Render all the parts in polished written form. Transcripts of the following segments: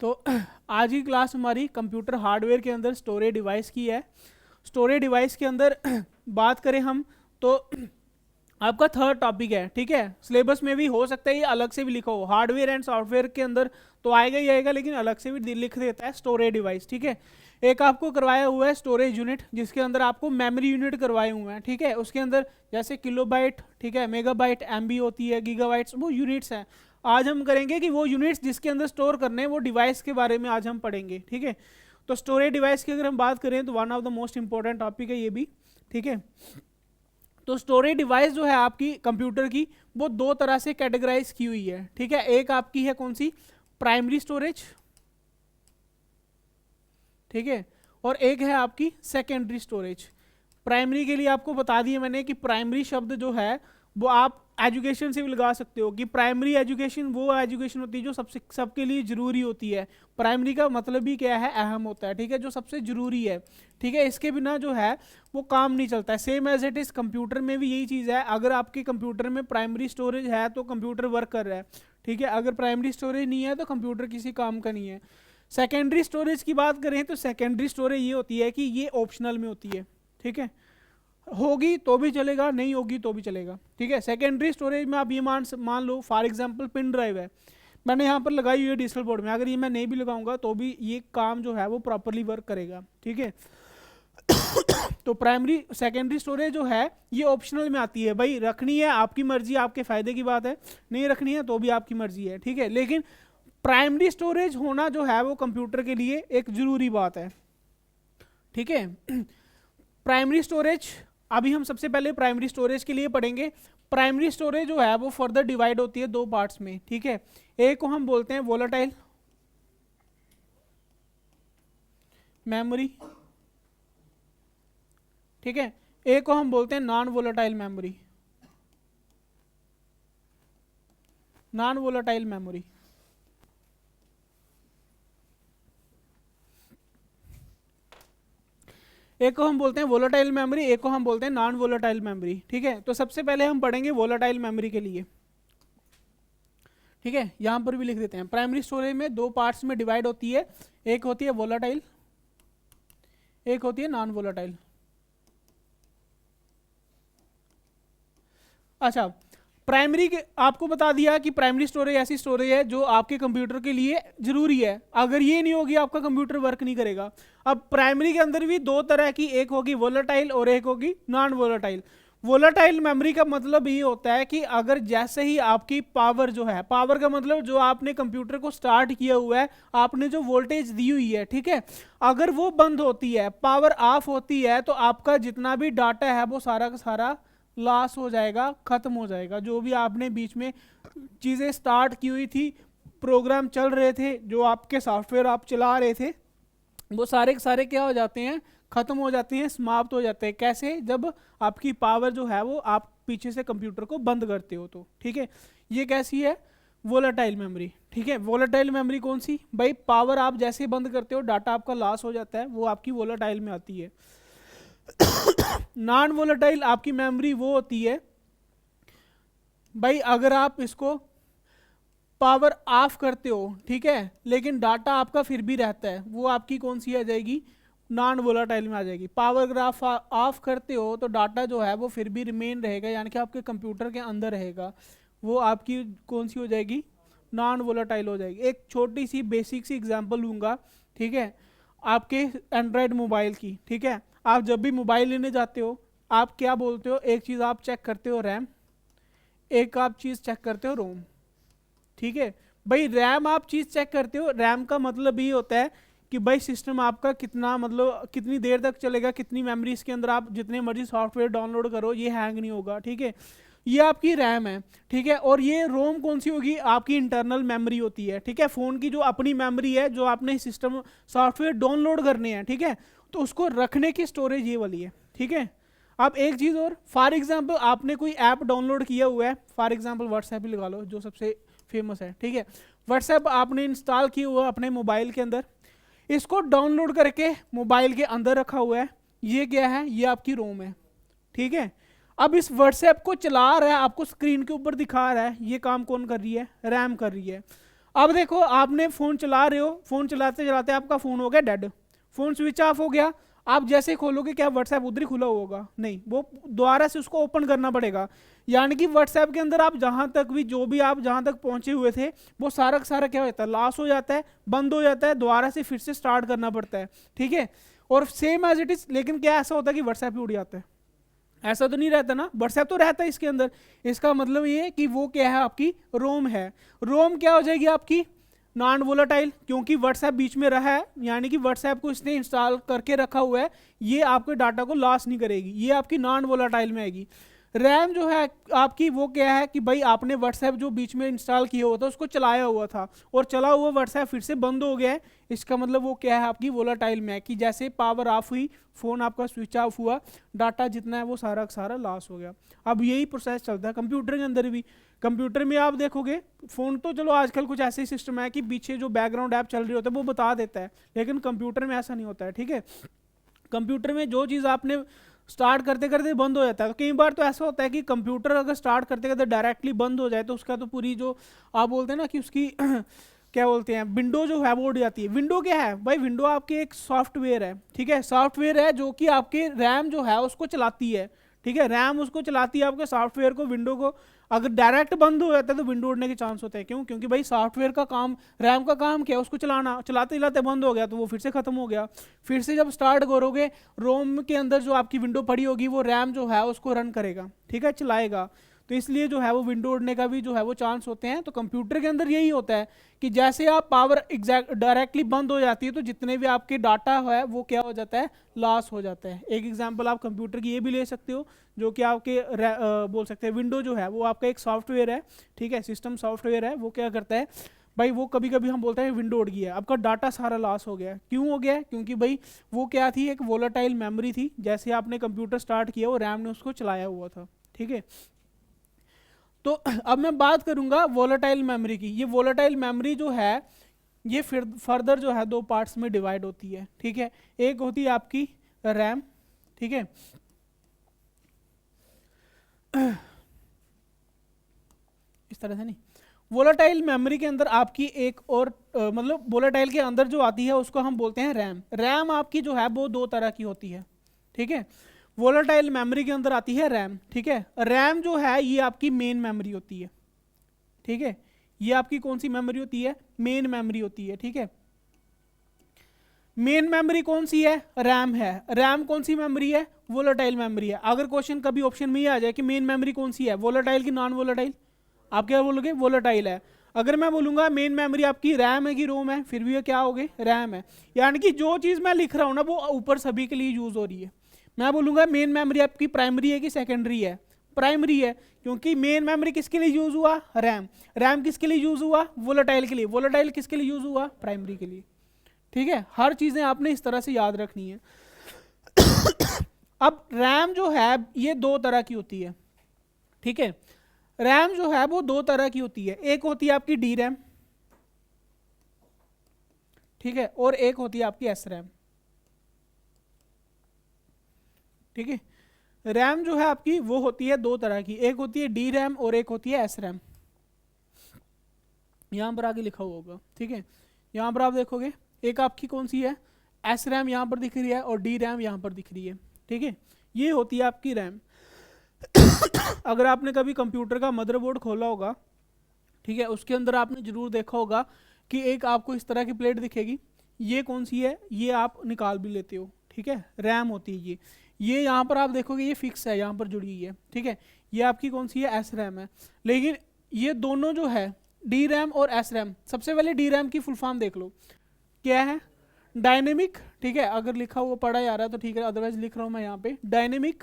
तो आज की क्लास हमारी कंप्यूटर हार्डवेयर के अंदर स्टोरेज डिवाइस की है। स्टोरेज डिवाइस के अंदर बात करें हम तो आपका थर्ड टॉपिक है, ठीक है। सिलेबस में भी हो सकता है ये अलग से भी लिखा हो, हार्डवेयर एंड सॉफ्टवेयर के अंदर तो आएगा ही आएगा, लेकिन अलग से भी लिख देता है स्टोरेज डिवाइस, ठीक है। एक आपको करवाया हुआ है स्टोरेज यूनिट, जिसके अंदर आपको मेमोरी यूनिट करवाए हुए हैं, ठीक है। उसके अंदर जैसे किलोबाइट, ठीक है, मेगाबाइट, एमबी होती है, गीगाबाइट्स, वो यूनिट्स हैं। आज हम करेंगे कि वो यूनिट्स जिसके अंदर स्टोर करने हैं वो डिवाइस के बारे में आज हम पढ़ेंगे, ठीक है। तो स्टोरेज डिवाइस की अगर हम बात करें तो one of the most important topic है ये भी, ठीक है। तो स्टोरेज डिवाइस जो है आपकी कंप्यूटर की, वो दो तरह से कैटेगराइज की हुई है, ठीक है। एक आपकी है कौन सी, प्राइमरी स्टोरेज, ठीक है, और एक है आपकी सेकेंडरी स्टोरेज। प्राइमरी के लिए आपको बता दिया मैंने कि प्राइमरी शब्द जो है वो आप एजुकेशन से भी लगा सकते हो कि प्राइमरी एजुकेशन वो एजुकेशन होती है जो सबसे सबके लिए जरूरी होती है। प्राइमरी का मतलब ही क्या है, अहम होता है, ठीक है, जो सबसे जरूरी है, ठीक है। इसके बिना जो है वो काम नहीं चलता है। Same as it is computer में भी यही चीज़ है। अगर आपके कंप्यूटर में प्राइमरी स्टोरेज है तो कंप्यूटर वर्क कर रहा है, ठीक है। अगर प्राइमरी स्टोरेज नहीं है तो कंप्यूटर किसी काम का नहीं है। सेकेंडरी स्टोरेज की बात करें तो सेकेंडरी स्टोरेज ये होती है कि ये ऑप्शनल में होती है, ठीक है। होगी तो भी चलेगा, नहीं होगी तो भी चलेगा, ठीक है। सेकेंडरी स्टोरेज में आप ये मान लो फॉर एग्जांपल पिन ड्राइव है, मैंने यहाँ पर लगाई हुई है डिजिटल बोर्ड में, अगर ये मैं नहीं भी लगाऊंगा तो भी ये काम जो है वो प्रॉपरली वर्क करेगा, ठीक है। तो प्राइमरी सेकेंडरी स्टोरेज जो है ये ऑप्शनल में आती है, भाई रखनी है आपकी मर्जी, आपके फायदे की बात है, नहीं रखनी है तो भी आपकी मर्जी है, ठीक है। लेकिन प्राइमरी स्टोरेज होना जो है वो कंप्यूटर के लिए एक जरूरी बात है, ठीक है। प्राइमरी स्टोरेज अभी हम सबसे पहले प्राइमरी स्टोरेज के लिए पढ़ेंगे। प्राइमरी स्टोरेज जो है वो फर्दर डिवाइड होती है दो पार्ट्स में, ठीक है। एक को हम बोलते हैं वोलेटाइल मेमोरी, ठीक है। एक को हम बोलते हैं non volatile memory, non volatile memory. एक को हम बोलते हैं वोलेटाइल मेमोरी, एक को हम बोलते हैं नॉन वोलेटाइल मेमोरी, ठीक है। तो सबसे पहले हम पढ़ेंगे वोलेटाइल मेमोरी के लिए, ठीक है। यहां पर भी लिख देते हैं। प्राइमरी स्टोरेज में दो पार्ट्स में डिवाइड होती है, एक होती है वोलेटाइल, एक होती है नॉन वोलेटाइल। अच्छा, प्राइमरी के आपको बता दिया कि प्राइमरी स्टोरेज ऐसी स्टोरेज है जो आपके कंप्यूटर के लिए जरूरी है, अगर ये नहीं होगी आपका कंप्यूटर वर्क नहीं करेगा। अब प्राइमरी के अंदर भी दो तरह की, एक होगी वोलेटाइल और एक होगी नॉन वोलेटाइल। वोलेटाइल मेमोरी का मतलब ये होता है कि अगर जैसे ही आपकी पावर जो है, पावर का मतलब जो आपने कंप्यूटर को स्टार्ट किया हुआ है, आपने जो वोल्टेज दी हुई है, ठीक है, अगर वो बंद होती है, पावर ऑफ होती है, तो आपका जितना भी डाटा है वो सारा का सारा लॉस हो जाएगा, खत्म हो जाएगा। जो भी आपने बीच में चीज़ें स्टार्ट की हुई थी, प्रोग्राम चल रहे थे, जो आपके सॉफ्टवेयर आप चला रहे थे, वो सारे के सारे क्या हो जाते हैं, खत्म हो जाते हैं, समाप्त हो जाते हैं। कैसे, जब आपकी पावर जो है वो आप पीछे से कंप्यूटर को बंद करते हो तो, ठीक है। ये कैसी है, वोलेटाइल मेमोरी, ठीक है। वोलेटाइल मेमोरी कौन सी, भाई पावर आप जैसे बंद करते हो डाटा आपका लॉस हो जाता है, वो आपकी वोलेटाइल में आती है। नॉन वोलेटाइल आपकी मेमोरी वो होती है, भाई अगर आप इसको पावर ऑफ करते हो, ठीक है, लेकिन डाटा आपका फिर भी रहता है, वो आपकी कौन सी आ जाएगी, नॉन वोलेटाइल में आ जाएगी। पावर अगर आप ऑफ करते हो तो डाटा जो है वो फिर भी रिमेन रहेगा, यानी कि आपके कंप्यूटर के अंदर रहेगा, वो आपकी कौन सी हो जाएगी, नॉन वोलेटाइल हो जाएगी। एक छोटी सी बेसिक सी एग्जांपल लूँगा, ठीक है, आपके एंड्रॉयड मोबाइल की, ठीक है। आप जब भी मोबाइल लेने जाते हो आप क्या बोलते हो, एक चीज़ आप चेक करते हो रैम, एक आप चीज़ चेक करते हो रोम, ठीक है। भाई रैम आप चीज़ चेक करते हो, रैम का मतलब ये होता है कि भाई सिस्टम आपका कितना, मतलब कितनी देर तक चलेगा, कितनी मेमोरी इसके अंदर आप जितने मर्जी सॉफ्टवेयर डाउनलोड करो ये हैंग नहीं होगा, ठीक है। ये आपकी रैम है, ठीक है। और ये रोम कौन सी होगी, आपकी इंटरनल मेमोरी होती है, ठीक है। फ़ोन की जो अपनी मेमोरी है, जो आपने सिस्टम सॉफ्टवेयर डाउनलोड करने हैं, ठीक है, तो उसको रखने की स्टोरेज ये वाली है, ठीक है। अब एक चीज़ और, फॉर एग्जांपल आपने कोई ऐप डाउनलोड किया हुआ है, फॉर एग्जांपल व्हाट्सएप ही लगा लो जो सबसे फेमस है, ठीक है। व्हाट्सएप आपने इंस्टॉल किया हुआ अपने मोबाइल के अंदर, इसको डाउनलोड करके मोबाइल के अंदर रखा हुआ है, ये क्या है, ये आपकी रोम है, ठीक है। अब इस व्हाट्सएप को चला रहा है, आपको स्क्रीन के ऊपर दिखा रहा है, ये काम कौन कर रही है, रैम कर रही है। अब देखो आपने फोन चला रहे हो, फोन चलाते चलाते आपका फोन हो गया डेड, फोन स्विच ऑफ हो गया, आप जैसे खोलोगे क्या व्हाट्सएप उधर ही खुला होगा? नहीं, वो दोबारा से उसको ओपन करना पड़ेगा। यानी कि व्हाट्सएप के अंदर आप जहां तक भी जो भी आप जहां तक पहुंचे हुए थे वो सारा का सारा क्या होता है, लॉस हो जाता है, बंद हो जाता है, दोबारा से फिर से स्टार्ट करना पड़ता है। ठीक है, और सेम एज इट इज, लेकिन क्या ऐसा होता है कि व्हाट्सएप ही उड़ जाता है? ऐसा तो नहीं रहता ना, व्हाट्सएप तो रहता है इसके अंदर। इसका मतलब ये है कि वो क्या है, आपकी रोम है। रोम क्या हो जाएगी आपकी? नॉन वोलाटाइल, क्योंकि व्हाट्सएप बीच में रहा है, यानी कि व्हाट्सएप को इसने इंस्टॉल करके रखा हुआ है, ये आपके डाटा को लॉस नहीं करेगी, ये आपकी नॉन वोलाटाइल में आएगी। रैम जो है आपकी वो क्या है कि भाई आपने व्हाट्सएप जो बीच में इंस्टॉल किया हुआ था उसको चलाया हुआ था, और चला हुआ व्हाट्सएप फिर से बंद हो गया है, इसका मतलब वो क्या है, आपकी वोलाटाइल में है, कि जैसे पावर ऑफ हुई, फोन आपका स्विच ऑफ हुआ, डाटा जितना है वो सारा का सारा लॉस हो गया। अब यही प्रोसेस चलता है कंप्यूटर के अंदर भी। कंप्यूटर में आप देखोगे, फोन तो चलो आजकल कुछ ऐसे सिस्टम है कि पीछे जो बैकग्राउंड ऐप चल रही होता है वो बता देता है, लेकिन कंप्यूटर में ऐसा नहीं होता है। ठीक है, कंप्यूटर में जो चीज़ आपने स्टार्ट करते करते बंद हो जाता है, तो कई बार तो ऐसा होता है कि कंप्यूटर अगर स्टार्ट करते करते डायरेक्टली बंद हो जाए तो उसका तो पूरी जो आप बोलते हैं ना कि उसकी क्या बोलते हैं, विंडो जो है वो उड़ जाती है। विंडो क्या है भाई? विंडो आपके एक सॉफ्टवेयर है, ठीक है, सॉफ्टवेयर है जो कि आपके रैम जो है उसको चलाती है। ठीक है, रैम उसको चलाती है, आपके सॉफ्टवेयर को, विंडो को। अगर डायरेक्ट बंद हो जाता है तो विंडो उड़ने के चांस होते हैं। क्यों? क्योंकि भाई सॉफ्टवेयर का काम, रैम का काम क्या है, उसको चलाना, चलाते चलाते बंद हो गया तो वो फिर से खत्म हो गया। फिर से जब स्टार्ट करोगे, रोम के अंदर जो आपकी विंडो पड़ी होगी वो रैम जो है उसको रन करेगा, ठीक है, चलाएगा। तो इसलिए जो है वो विंडो उड़ने का भी जो है वो चांस होते हैं। तो कंप्यूटर के अंदर यही होता है कि जैसे आप पावर एग्जैक्ट डायरेक्टली बंद हो जाती है तो जितने भी आपके डाटा है वो क्या हो जाता है, लॉस हो जाता है। एक एग्जांपल आप कंप्यूटर की ये भी ले सकते हो, जो कि आपके बोल सकते हैं विंडो जो है वो आपका एक सॉफ्टवेयर है, ठीक है, सिस्टम सॉफ्टवेयर है। वो क्या करता है भाई, वो कभी कभी हम बोलते हैं विंडो उड़ गया, आपका डाटा सारा लॉस हो गया। क्यों हो गया? क्योंकि भाई वो क्या थी, एक वोलाटाइल मेमोरी थी, जैसे आपने कंप्यूटर स्टार्ट किया वो रैम ने उसको चलाया हुआ था। ठीक है, तो अब मैं बात करूंगा वोलाटाइल मेमोरी की। ये वोलाटाइल मेमोरी जो है ये फिर फर्दर जो है दो पार्ट्स में डिवाइड होती है। ठीक है, एक होती है आपकी रैम, ठीक है, इस तरह से नहीं, वोलाटाइल मेमोरी के अंदर आपकी एक और मतलब वोलाटाइल के अंदर जो आती है उसको हम बोलते हैं रैम। रैम आपकी जो है वो दो तरह की होती है। ठीक है, वोलाटाइल मेमोरी के अंदर आती है रैम। ठीक है, रैम जो है ये आपकी मेन मेमोरी होती है। ठीक है, ये आपकी कौन सी मेमोरी होती है? मेन मेमोरी होती है। ठीक है, मेन मेमोरी कौन सी है? रैम है। रैम कौन सी मेमोरी है? वोलाटाइल मेमोरी है। अगर क्वेश्चन कभी ऑप्शन में ही आ जाए कि मेन मेमोरी कौन सी है, वोलाटाइल की नॉन वोलाटाइल, आप क्या बोलोगे? वोलाटाइल है। अगर मैं बोलूंगा मेन मेमोरी आपकी रैम है कि रोम है, फिर भी ये क्या होगे? रैम है। यानी कि जो चीज़ मैं लिख रहा हूँ ना वो ऊपर सभी के लिए यूज हो रही है। मैं बोलूंगा मेन मेमोरी आपकी प्राइमरी है कि सेकेंडरी है? प्राइमरी है, क्योंकि मेन मेमोरी किसके लिए यूज हुआ? रैम। रैम किसके लिए यूज हुआ? वोलाटाइल के लिए। वोलाटाइल किसके लिए यूज हुआ? प्राइमरी के लिए। ठीक है, हर चीजें आपने इस तरह से याद रखनी है। अब रैम जो है ये दो तरह की होती है। ठीक है, रैम जो है वो दो तरह की होती है, एक होती है आपकी डी रैम, ठीक है, और एक होती है आपकी एस रैम। ठीक है, रैम जो है आपकी वो होती है दो तरह की, एक होती है डी रैम और एक होती है एस रैम। यहां पर आगे लिखा हुआ होगा। ठीक है, यहां पर आप देखोगे एक आपकी कौन सी है? एस रैम यहां पर दिख रही है और डी रैम यहां पर दिख रही है। ठीक है, ये होती है आपकी रैम। अगर आपने कभी कंप्यूटर का मदरबोर्ड खोला होगा, ठीक है, उसके अंदर आपने जरूर देखा होगा कि एक आपको इस तरह की प्लेट दिखेगी, ये कौन सी है? ये आप निकाल भी लेते हो। ठीक है, रैम होती है ये यहाँ पर आप देखोगे ये फिक्स है, यहाँ पर जुड़ी हुई है। ठीक है, ये आपकी कौन सी है? एस रैम है। लेकिन ये दोनों जो है डी रैम और एस रैम, सबसे पहले डी रैम की फुल फॉर्म देख लो, क्या है? डायनेमिक। ठीक है, अगर लिखा हुआ पढ़ा जा रहा है तो ठीक है, अदरवाइज लिख रहा हूं मैं यहाँ पे डायनेमिक।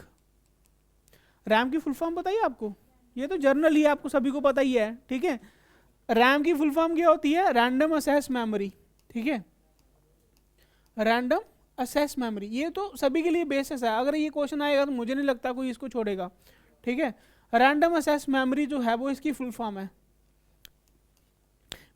रैम की फुल फॉर्म बताइए आपको, ये तो जर्नल ही आपको सभी को पता ही है। ठीक है, रैम की फुल फॉर्म क्या होती है? Random assess memory. ठीक है, रैंडम असेस मेमोरी, ये तो सभी के लिए बेसिस है। अगर ये क्वेश्चन आएगा तो मुझे नहीं लगता कोई इसको छोड़ेगा। ठीक है, रैंडम असेस मेमोरी जो है वो इसकी फुल फॉर्म है।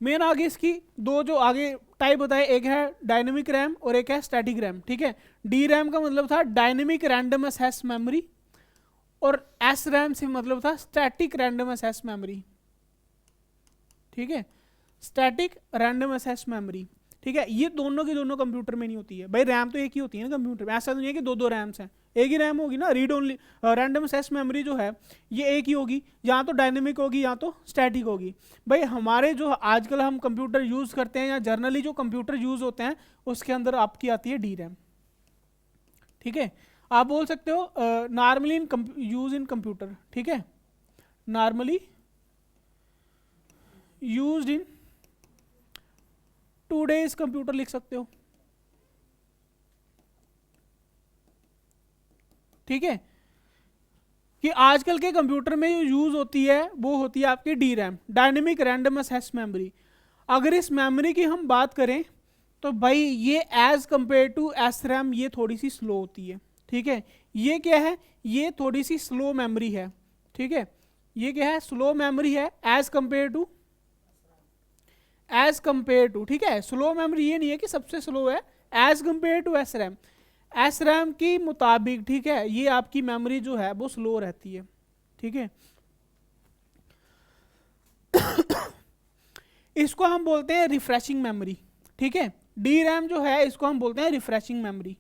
मेन आगे इसकी दो जो आगे टाइप बताए, एक है डायनेमिक रैम और एक है स्टैटिक रैम। ठीक है, डी रैम का मतलब था डायनेमिक रैंडम असेस मेमोरी और एस रैम से मतलब था स्टैटिक रैंडम असेस मेमोरी। ठीक है, स्टैटिक रैंडम एक्सेस मेमोरी, ठीक है, ये दोनों की दोनों कंप्यूटर में नहीं होती है भाई। रैम तो एक ही होती है ना कंप्यूटर में, ऐसा तो नहीं है कि दो दो रैम्स हैं, एक ही रैम होगी ना। Read only random access memory जो है ये एक ही होगी, या तो डायनेमिक होगी या तो स्टैटिक होगी। भाई हमारे जो आजकल हम कंप्यूटर यूज़ करते हैं या जर्नली जो कंप्यूटर यूज़ होते हैं उसके अंदर आपकी आती है डी रैम, ठीक है। आप बोल सकते हो normally in use in computer, ठीक है, normally used in today's computer लिख सकते हो, ठीक है। कि आजकल के कंप्यूटर में जो यूज होती है वो होती है आपकी D RAM, dynamic random access memory. अगर इस मेमोरी की हम बात करें तो भाई ये as compare to S RAM ये थोड़ी सी स्लो होती है, ठीक है। ये क्या है, ये थोड़ी सी स्लो मेमोरी है, ठीक है। ये क्या है, स्लो मेमोरी है एज कंपेयर टू, ठीक है। स्लो मेमोरी ये नहीं है कि सबसे स्लो है, as compare to S RAM, S RAM की मुताबिक, ठीक है, ये आपकी मेमोरी जो है वो स्लो रहती है, ठीक है। इसको हम बोलते हैं रिफ्रेशिंग मेमोरी, ठीक है। डी रैम जो है इसको हम बोलते हैं रिफ्रेशिंग मेमोरी।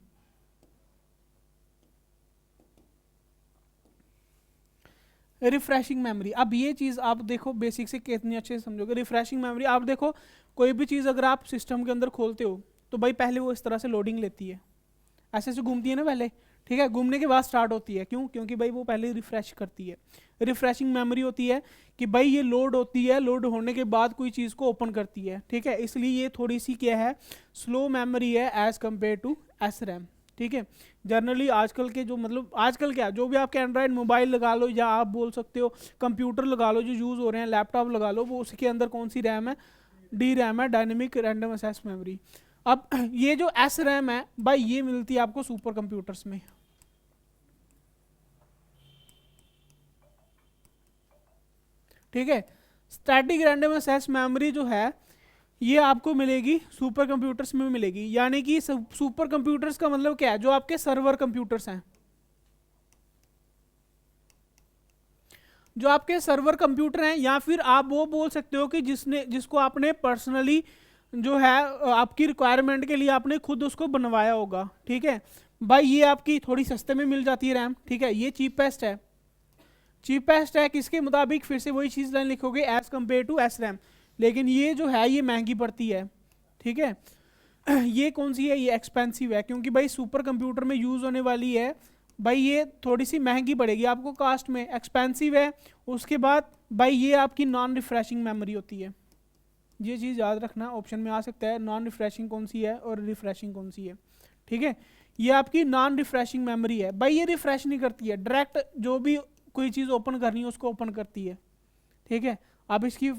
रिफ्रेशिंग मेमोरी, अब ये चीज़ आप देखो बेसिक से कितनी अच्छे से समझोगे। रिफ्रेशिंग मेमोरी, आप देखो कोई भी चीज़ अगर आप सिस्टम के अंदर खोलते हो तो भाई पहले वो इस तरह से लोडिंग लेती है, ऐसे से घूमती है ना पहले, ठीक है, घूमने के बाद स्टार्ट होती है, क्यों, क्योंकि भाई वो पहले रिफ्रेश करती है। रिफ्रेशिंग मेमोरी होती है कि भाई ये लोड होती है, लोड होने के बाद कोई चीज़ को ओपन करती है, ठीक है, इसलिए ये थोड़ी सी क्या है, स्लो मेमोरी है as compare to S RAM, ठीक है। जनरली आजकल के जो मतलब आजकल क्या जो भी आपके एंड्रॉयड मोबाइल लगा लो या आप बोल सकते हो कंप्यूटर लगा लो जो यूज़ हो रहे हैं, लैपटॉप लगा लो, वो उसके अंदर कौन सी रैम है, डी रैम है, डायनेमिक रैंडम एक्सेस मेमोरी। अब ये जो एस रैम है भाई ये मिलती है आपको सुपर कंप्यूटर्स में, ठीक है। स्टैटिक रैंडम एक्सेस मेमोरी जो है ये आपको मिलेगी सुपर कंप्यूटर्स में मिलेगी, यानी कि सुपर कंप्यूटर्स का मतलब क्या है, जो आपके सर्वर कंप्यूटर्स हैं, जो आपके सर्वर कंप्यूटर हैं, या फिर आप वो बोल सकते हो कि जिसको आपने पर्सनली जो है आपकी रिक्वायरमेंट के लिए आपने खुद उसको बनवाया होगा, ठीक है। भाई ये आपकी थोड़ी सस्ते में मिल जाती है रैम, ठीक है, ये चीपेस्ट है, चीपेस्ट है किसके मुताबिक, फिर से वही चीज़ लाइन लिखोगे as compare to S RAM, लेकिन ये जो है ये महंगी पड़ती है, ठीक है। ये कौन सी है, ये एक्सपेंसिव है, क्योंकि भाई सुपर कंप्यूटर में यूज़ होने वाली है, भाई ये थोड़ी सी महंगी पड़ेगी आपको कास्ट में, एक्सपेंसिव है। उसके बाद भाई ये आपकी नॉन रिफ्रेशिंग मेमोरी होती है, ये चीज़ याद रखना, ऑप्शन में आ सकता है नॉन रिफ्रेशिंग कौन सी है और रिफ्रेशिंग कौन सी है, ठीक है। ये आपकी नॉन रिफ्रेशिंग मेमोरी है, भाई ये रिफ्रेश नहीं करती है, डायरेक्ट जो भी कोई चीज़ ओपन करनी है उसको ओपन करती है, ठीक है। आप इसकी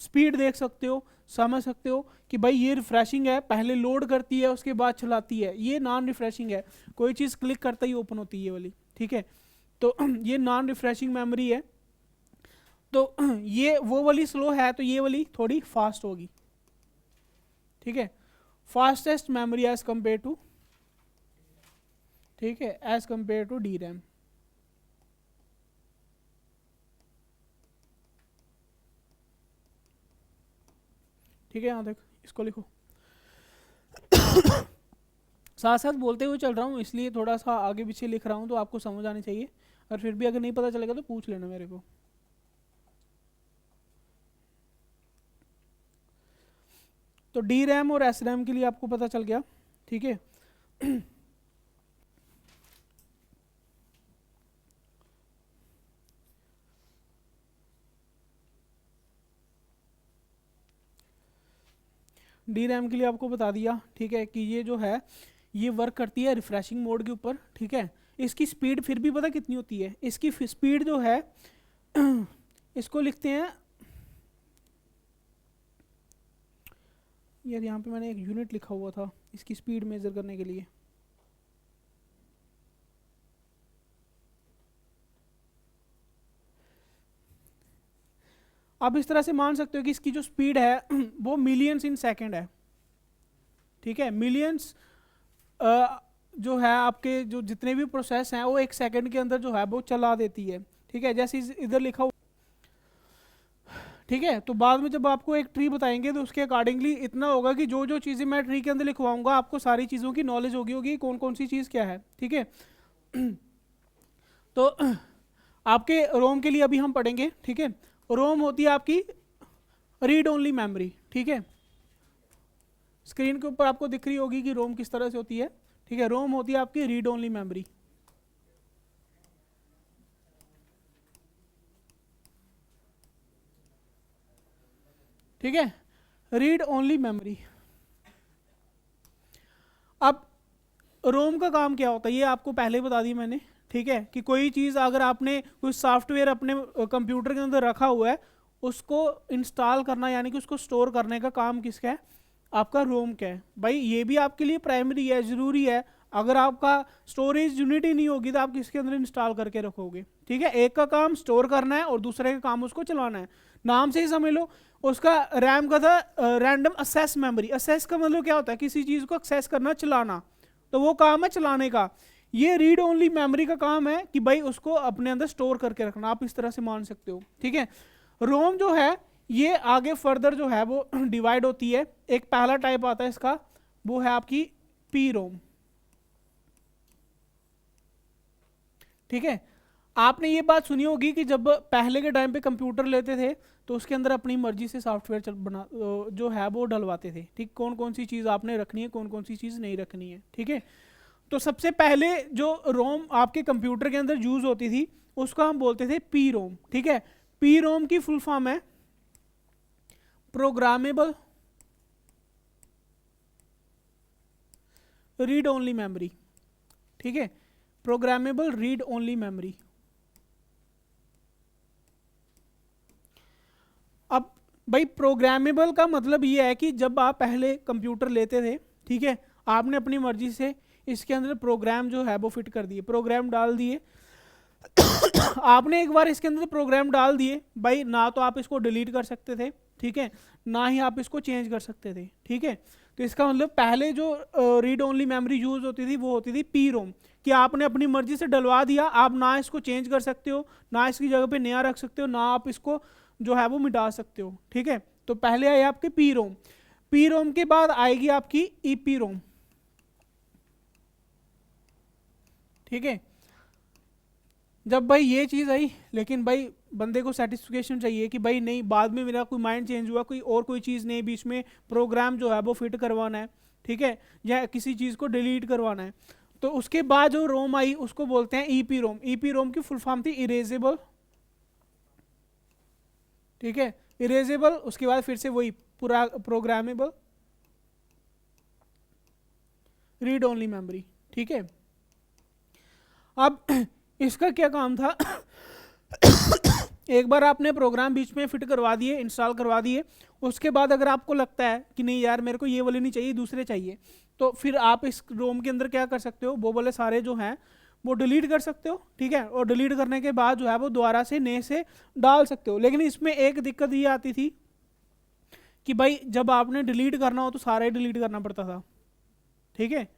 स्पीड देख सकते हो, समझ सकते हो कि भाई ये रिफ्रेशिंग है, पहले लोड करती है उसके बाद चलाती है, ये नॉन रिफ्रेशिंग है, कोई चीज़ क्लिक करते ही ओपन होती है ये वाली, ठीक है। तो ये नॉन रिफ्रेशिंग मेमोरी है, तो ये वो वाली स्लो है तो ये वाली थोड़ी फास्ट होगी, ठीक है। Fastest memory as compare to, ठीक है, as compare to D RAM, ठीक है। यहाँ देख इसको लिखो, साथ साथ बोलते हुए चल रहा हूँ इसलिए थोड़ा सा आगे पीछे लिख रहा हूँ तो आपको समझ आनी चाहिए, और फिर भी अगर नहीं पता चलेगा तो पूछ लेना मेरे को। तो डी रैम और एस रैम के लिए आपको पता चल गया, ठीक है। डी रैम के लिए आपको बता दिया, ठीक है, कि ये जो है ये वर्क करती है रिफ्रेशिंग मोड के ऊपर, ठीक है। इसकी स्पीड फिर भी पता कितनी होती है, इसकी स्पीड जो है इसको लिखते हैं यार, यहाँ पे मैंने एक यूनिट लिखा हुआ था इसकी स्पीड मेजर करने के लिए, आप इस तरह से मान सकते हो कि इसकी जो स्पीड है वो मिलियंस इन सेकंड है, ठीक है। मिलियंस जो है आपके जो जितने भी प्रोसेस हैं वो एक सेकंड के अंदर जो है वो चला देती है, ठीक है। जैसे इधर लिखा हुआ, ठीक है। तो बाद में जब आपको एक ट्री बताएंगे तो उसके अकॉर्डिंगली इतना होगा कि जो जो चीज़ें मैं ट्री के अंदर लिखवाऊंगा आपको सारी चीज़ों की नॉलेज होगी कौन कौन सी चीज़ क्या है, ठीक है। तो आपके रोम के लिए अभी हम पढ़ेंगे, ठीक है। रोम होती है आपकी रीड ओनली मेमोरी, ठीक है। स्क्रीन के ऊपर आपको दिख रही होगी कि रोम किस तरह से होती है, ठीक है। रोम होती है आपकी रीड ओनली मेमोरी, ठीक है, रीड ओनली मेमोरी। अब रोम का काम क्या होता है ये आपको पहले बता दी मैंने, ठीक है, कि कोई चीज़ अगर आपने कोई सॉफ्टवेयर अपने कंप्यूटर के अंदर रखा हुआ है उसको इंस्टॉल करना यानी कि उसको स्टोर करने का काम किसका है, आपका रोम का है। भाई ये भी आपके लिए प्राइमरी है, ज़रूरी है। अगर आपका स्टोरेज यूनिट ही नहीं होगी तो आप किसके अंदर इंस्टॉल करके रखोगे, ठीक है। एक का काम स्टोर करना है और दूसरे का काम उसको चलाना है। नाम से ही समझ लो, उसका रैम का था रैंडम असेस मेमोरी। असेस का मतलब क्या होता है, किसी चीज़ को एक्सेस करना, चलाना, तो वो काम है चलाने का। ये रीड ओनली मेमोरी का काम है कि भाई उसको अपने अंदर स्टोर करके रखना, आप इस तरह से मान सकते हो, ठीक है। रोम जो है ये आगे फर्दर जो है वो डिवाइड होती है। एक पहला टाइप आता है इसका, वो है आपकी पी रोम, ठीक है। आपने ये बात सुनी होगी कि जब पहले के टाइम पे कंप्यूटर लेते थे तो उसके अंदर अपनी मर्जी से सॉफ्टवेयर बना जो है वो डलवाते थे, ठीक। कौन कौन सी चीज़ आपने रखनी है, कौन कौन सी चीज़ नहीं रखनी है, ठीक है। तो सबसे पहले जो रोम आपके कंप्यूटर के अंदर यूज होती थी उसको हम बोलते थे पी रोम, ठीक है। पी रोम की फुल फॉर्म है प्रोग्रामेबल रीड ओनली मेमोरी, ठीक है। Programmable read only memory. अब भाई प्रोग्रामेबल का मतलब ये है कि जब आप पहले कंप्यूटर लेते थे, ठीक है, आपने अपनी मर्जी से इसके अंदर प्रोग्राम जो है वो फिट कर दिए, प्रोग्राम डाल दिए। आपने एक बार इसके अंदर प्रोग्राम डाल दिए भाई, ना तो आप इसको डिलीट कर सकते थे, ठीक है, ना ही आप इसको चेंज कर सकते थे, ठीक है। तो इसका मतलब पहले जो रीड ओनली मेमोरी यूज होती थी वो होती थी पी रोम, कि आपने अपनी मर्जी से डलवा दिया, आप ना इसको चेंज कर सकते हो, ना इसकी जगह पे नया रख सकते हो, ना आप इसको जो है वो मिटा सकते हो, ठीक है। तो पहले आई आपकी पी रोम, पी रोम के बाद आएगी आपकी ईपी रोम, ठीक है। जब भाई ये चीज़ आई, लेकिन भाई बंदे को सेटिस्फिकेशन चाहिए कि भाई नहीं बाद में मेरा कोई माइंड चेंज हुआ, कोई और कोई चीज़ नहीं, बीच में प्रोग्राम जो है वो फिट करवाना है, ठीक है, या किसी चीज़ को डिलीट करवाना है। तो उसके बाद जो रोम आई उसको बोलते हैं ईपी रोम। ईपी रोम की फुल फॉर्म थी इरेजेबल, ठीक है, इरेजेबल। उसके बाद फिर से वही पूरा प्रोग्रामेबल रीड ओनली मेमोरी, ठीक है। अब इसका क्या काम था, एक बार आपने प्रोग्राम बीच में फिट करवा दिए, इंस्टॉल करवा दिए, उसके बाद अगर आपको लगता है कि नहीं यार मेरे को ये वाले नहीं चाहिए, दूसरे चाहिए, तो फिर आप इस रोम के अंदर क्या कर सकते हो, वो वाले सारे जो हैं वो डिलीट कर सकते हो, ठीक है। और डिलीट करने के बाद जो है वो दोबारा से नए से डाल सकते हो। लेकिन इसमें एक दिक्कत ये आती थी कि भाई जब आपने डिलीट करना हो तो सारा ही डिलीट करना पड़ता था, ठीक है।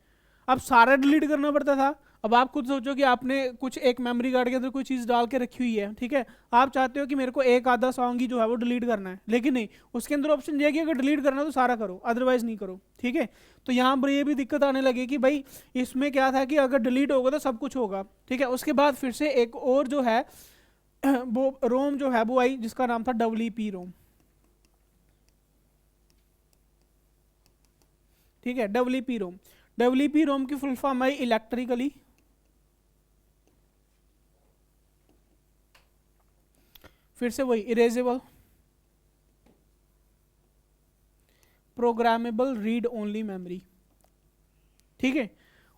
अब सारा डिलीट करना पड़ता था। अब आप खुद सोचो कि आपने कुछ एक मेमोरी कार्ड के अंदर कोई चीज़ डाल के रखी हुई है, ठीक है, आप चाहते हो कि मेरे को एक आधा सॉन्ग ही जो है वो डिलीट करना है, लेकिन नहीं, उसके अंदर ऑप्शन ये है कि अगर डिलीट करना है तो सारा करो, अदरवाइज नहीं करो, ठीक है। तो यहाँ पर ये भी दिक्कत आने लगी कि भाई इसमें क्या था कि अगर डिलीट होगा तो सब कुछ होगा, ठीक है। उसके बाद फिर से एक और जो है वो रोम जो है वो आई जिसका नाम था डब्ल्यूपी रोम, ठीक है, डब्ल्यूपी रोम। डब्ल्यूपी रोम की फुल फॉर्म आई इलेक्ट्रिकली फिर से वही erasable programmable read only memory, ठीक है।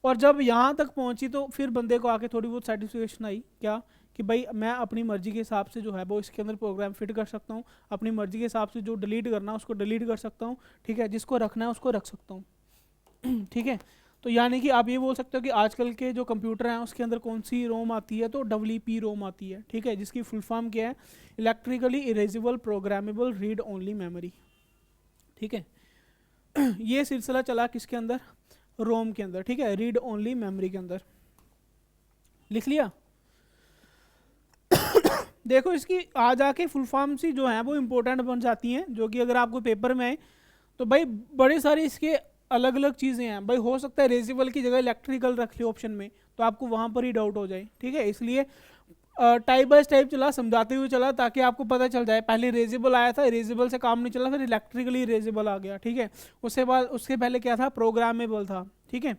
और जब यहाँ तक पहुँची तो फिर बंदे को आके थोड़ी बहुत सेटिस्फेक्शन आई, क्या कि भाई मैं अपनी मर्जी के हिसाब से जो है वो इसके अंदर प्रोग्राम फिट कर सकता हूँ, अपनी मर्जी के हिसाब से जो डिलीट करना है उसको डिलीट कर सकता हूँ, ठीक है, जिसको रखना है उसको रख सकता हूँ, ठीक है। तो यानी कि आप ये बोल सकते हो कि आजकल के जो कंप्यूटर हैं उसके अंदर कौन सी रोम आती है, तो डब्ल्यूपी रोम आती है, ठीक है, जिसकी फुल फॉर्म क्या है, electrically erasable programmable read only memory, ठीक है। ये सिलसिला चला किसके अंदर, रोम के अंदर, ठीक है, रीड ओनली मेमोरी के अंदर। लिख लिया। देखो इसकी आ जाके फुल फॉर्म सी जो है वो इंपॉर्टेंट बन जाती हैं, जो कि अगर आपको पेपर में आए तो भाई बड़े सारे इसके अलग अलग चीज़ें हैं भाई। हो सकता है रेजिबल की जगह इलेक्ट्रिकल रख लियो ऑप्शन में, तो आपको वहाँ पर ही डाउट हो जाए, ठीक है। इसलिए टाइप बाय टाइप चला, समझाते हुए चला, ताकि आपको पता चल जाए। पहले रेजिबल आया था, रेजिबल से काम नहीं चला, फिर इलेक्ट्रिकली रेजिबल आ गया, ठीक है। उसके बाद उसके पहले क्या था, प्रोग्रामेबल था, ठीक है।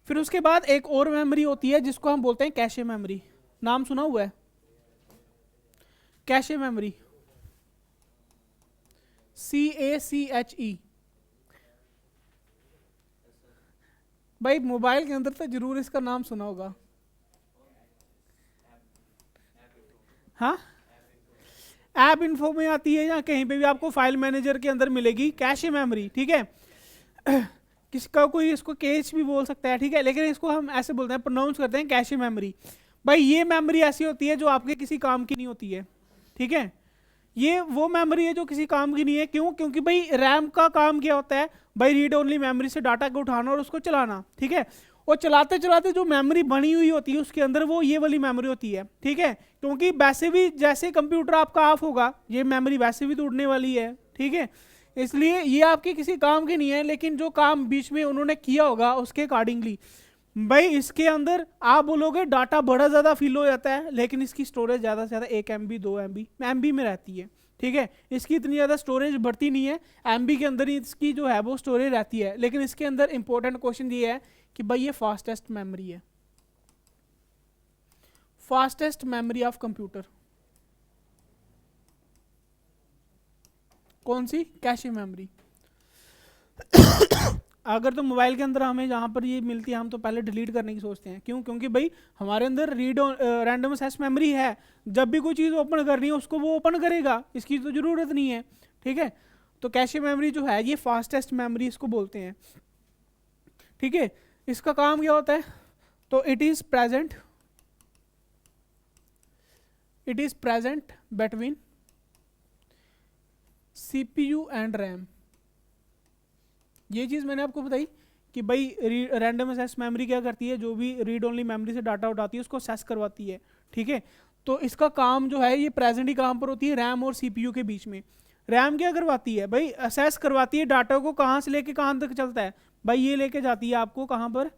फिर उसके बाद एक और मेमोरी होती है जिसको हम बोलते हैं कैशे मेमोरी। नाम सुना हुआ है कैशे मेमोरी, CACHE। भाई मोबाइल के अंदर तो जरूर इसका नाम सुना होगा। हाँ, ऐप इन्फो में आती है या कहीं पे भी आपको फाइल मैनेजर के अंदर मिलेगी कैशे मेमोरी, ठीक है। किसका कोई इसको कैश भी बोल सकता है, ठीक है, लेकिन इसको हम ऐसे बोलते हैं, प्रोनाउंस करते हैं कैशे मेमोरी। भाई ये मेमोरी ऐसी होती है जो आपके किसी काम की नहीं होती है, ठीक है। ये वो मेमोरी है जो किसी काम की नहीं है। क्यों? क्योंकि भाई रैम का काम क्या होता है भाई, रीड ओनली मेमोरी से डाटा को उठाना और उसको चलाना, ठीक है। और चलाते चलाते जो मेमोरी बनी हुई होती है उसके अंदर वो ये वाली मेमोरी होती है, ठीक है। क्योंकि वैसे भी जैसे कंप्यूटर आपका ऑफ होगा ये मेमोरी वैसे भी तो उड़ने वाली है, ठीक है। इसलिए ये आपके किसी काम की नहीं है, लेकिन जो काम बीच में उन्होंने किया होगा उसके अकॉर्डिंगली भाई इसके अंदर आप बोलोगे डाटा बड़ा ज़्यादा फील हो जाता है, लेकिन इसकी स्टोरेज ज़्यादा से ज़्यादा 1 MB 2 MB में रहती है, ठीक है। इसकी इतनी ज़्यादा स्टोरेज बढ़ती नहीं है, MB के अंदर ही इसकी जो है वो स्टोरेज रहती है। लेकिन इसके अंदर इंपॉर्टेंट क्वेश्चन ये है कि भाई ये फास्टेस्ट मेमोरी है, फास्टेस्ट मेमोरी ऑफ कंप्यूटर कौन सी? Cache memory. अगर तो मोबाइल के अंदर हमें जहाँ पर ये मिलती है हम तो पहले डिलीट करने की सोचते हैं। क्यों? क्योंकि भाई हमारे अंदर रीड रैंडम एक्सेस मेमोरी है, जब भी कोई चीज़ ओपन करनी है उसको वो ओपन करेगा, इसकी तो ज़रूरत नहीं है, ठीक है। तो कैशे मेमोरी जो है ये फास्टेस्ट मेमोरी इसको बोलते हैं, ठीक है। इसका काम क्या होता है? तो it is present between CPU and RAM. ये चीज़ मैंने आपको बताई कि भाई रैंडम एक्सेस मेमोरी क्या करती है, जो भी रीड ओनली मेमोरी से डाटा उठाती है उसको असेस करवाती है, ठीक है। तो इसका काम जो है ये प्रेजेंट ही कहाँ पर होती है? रैम और CPU के बीच में। रैम क्या करवाती है भाई? असेस करवाती है डाटा को, कहाँ से लेके कहाँ तक चलता है भाई, ये लेके जाती है आपको कहाँ पर?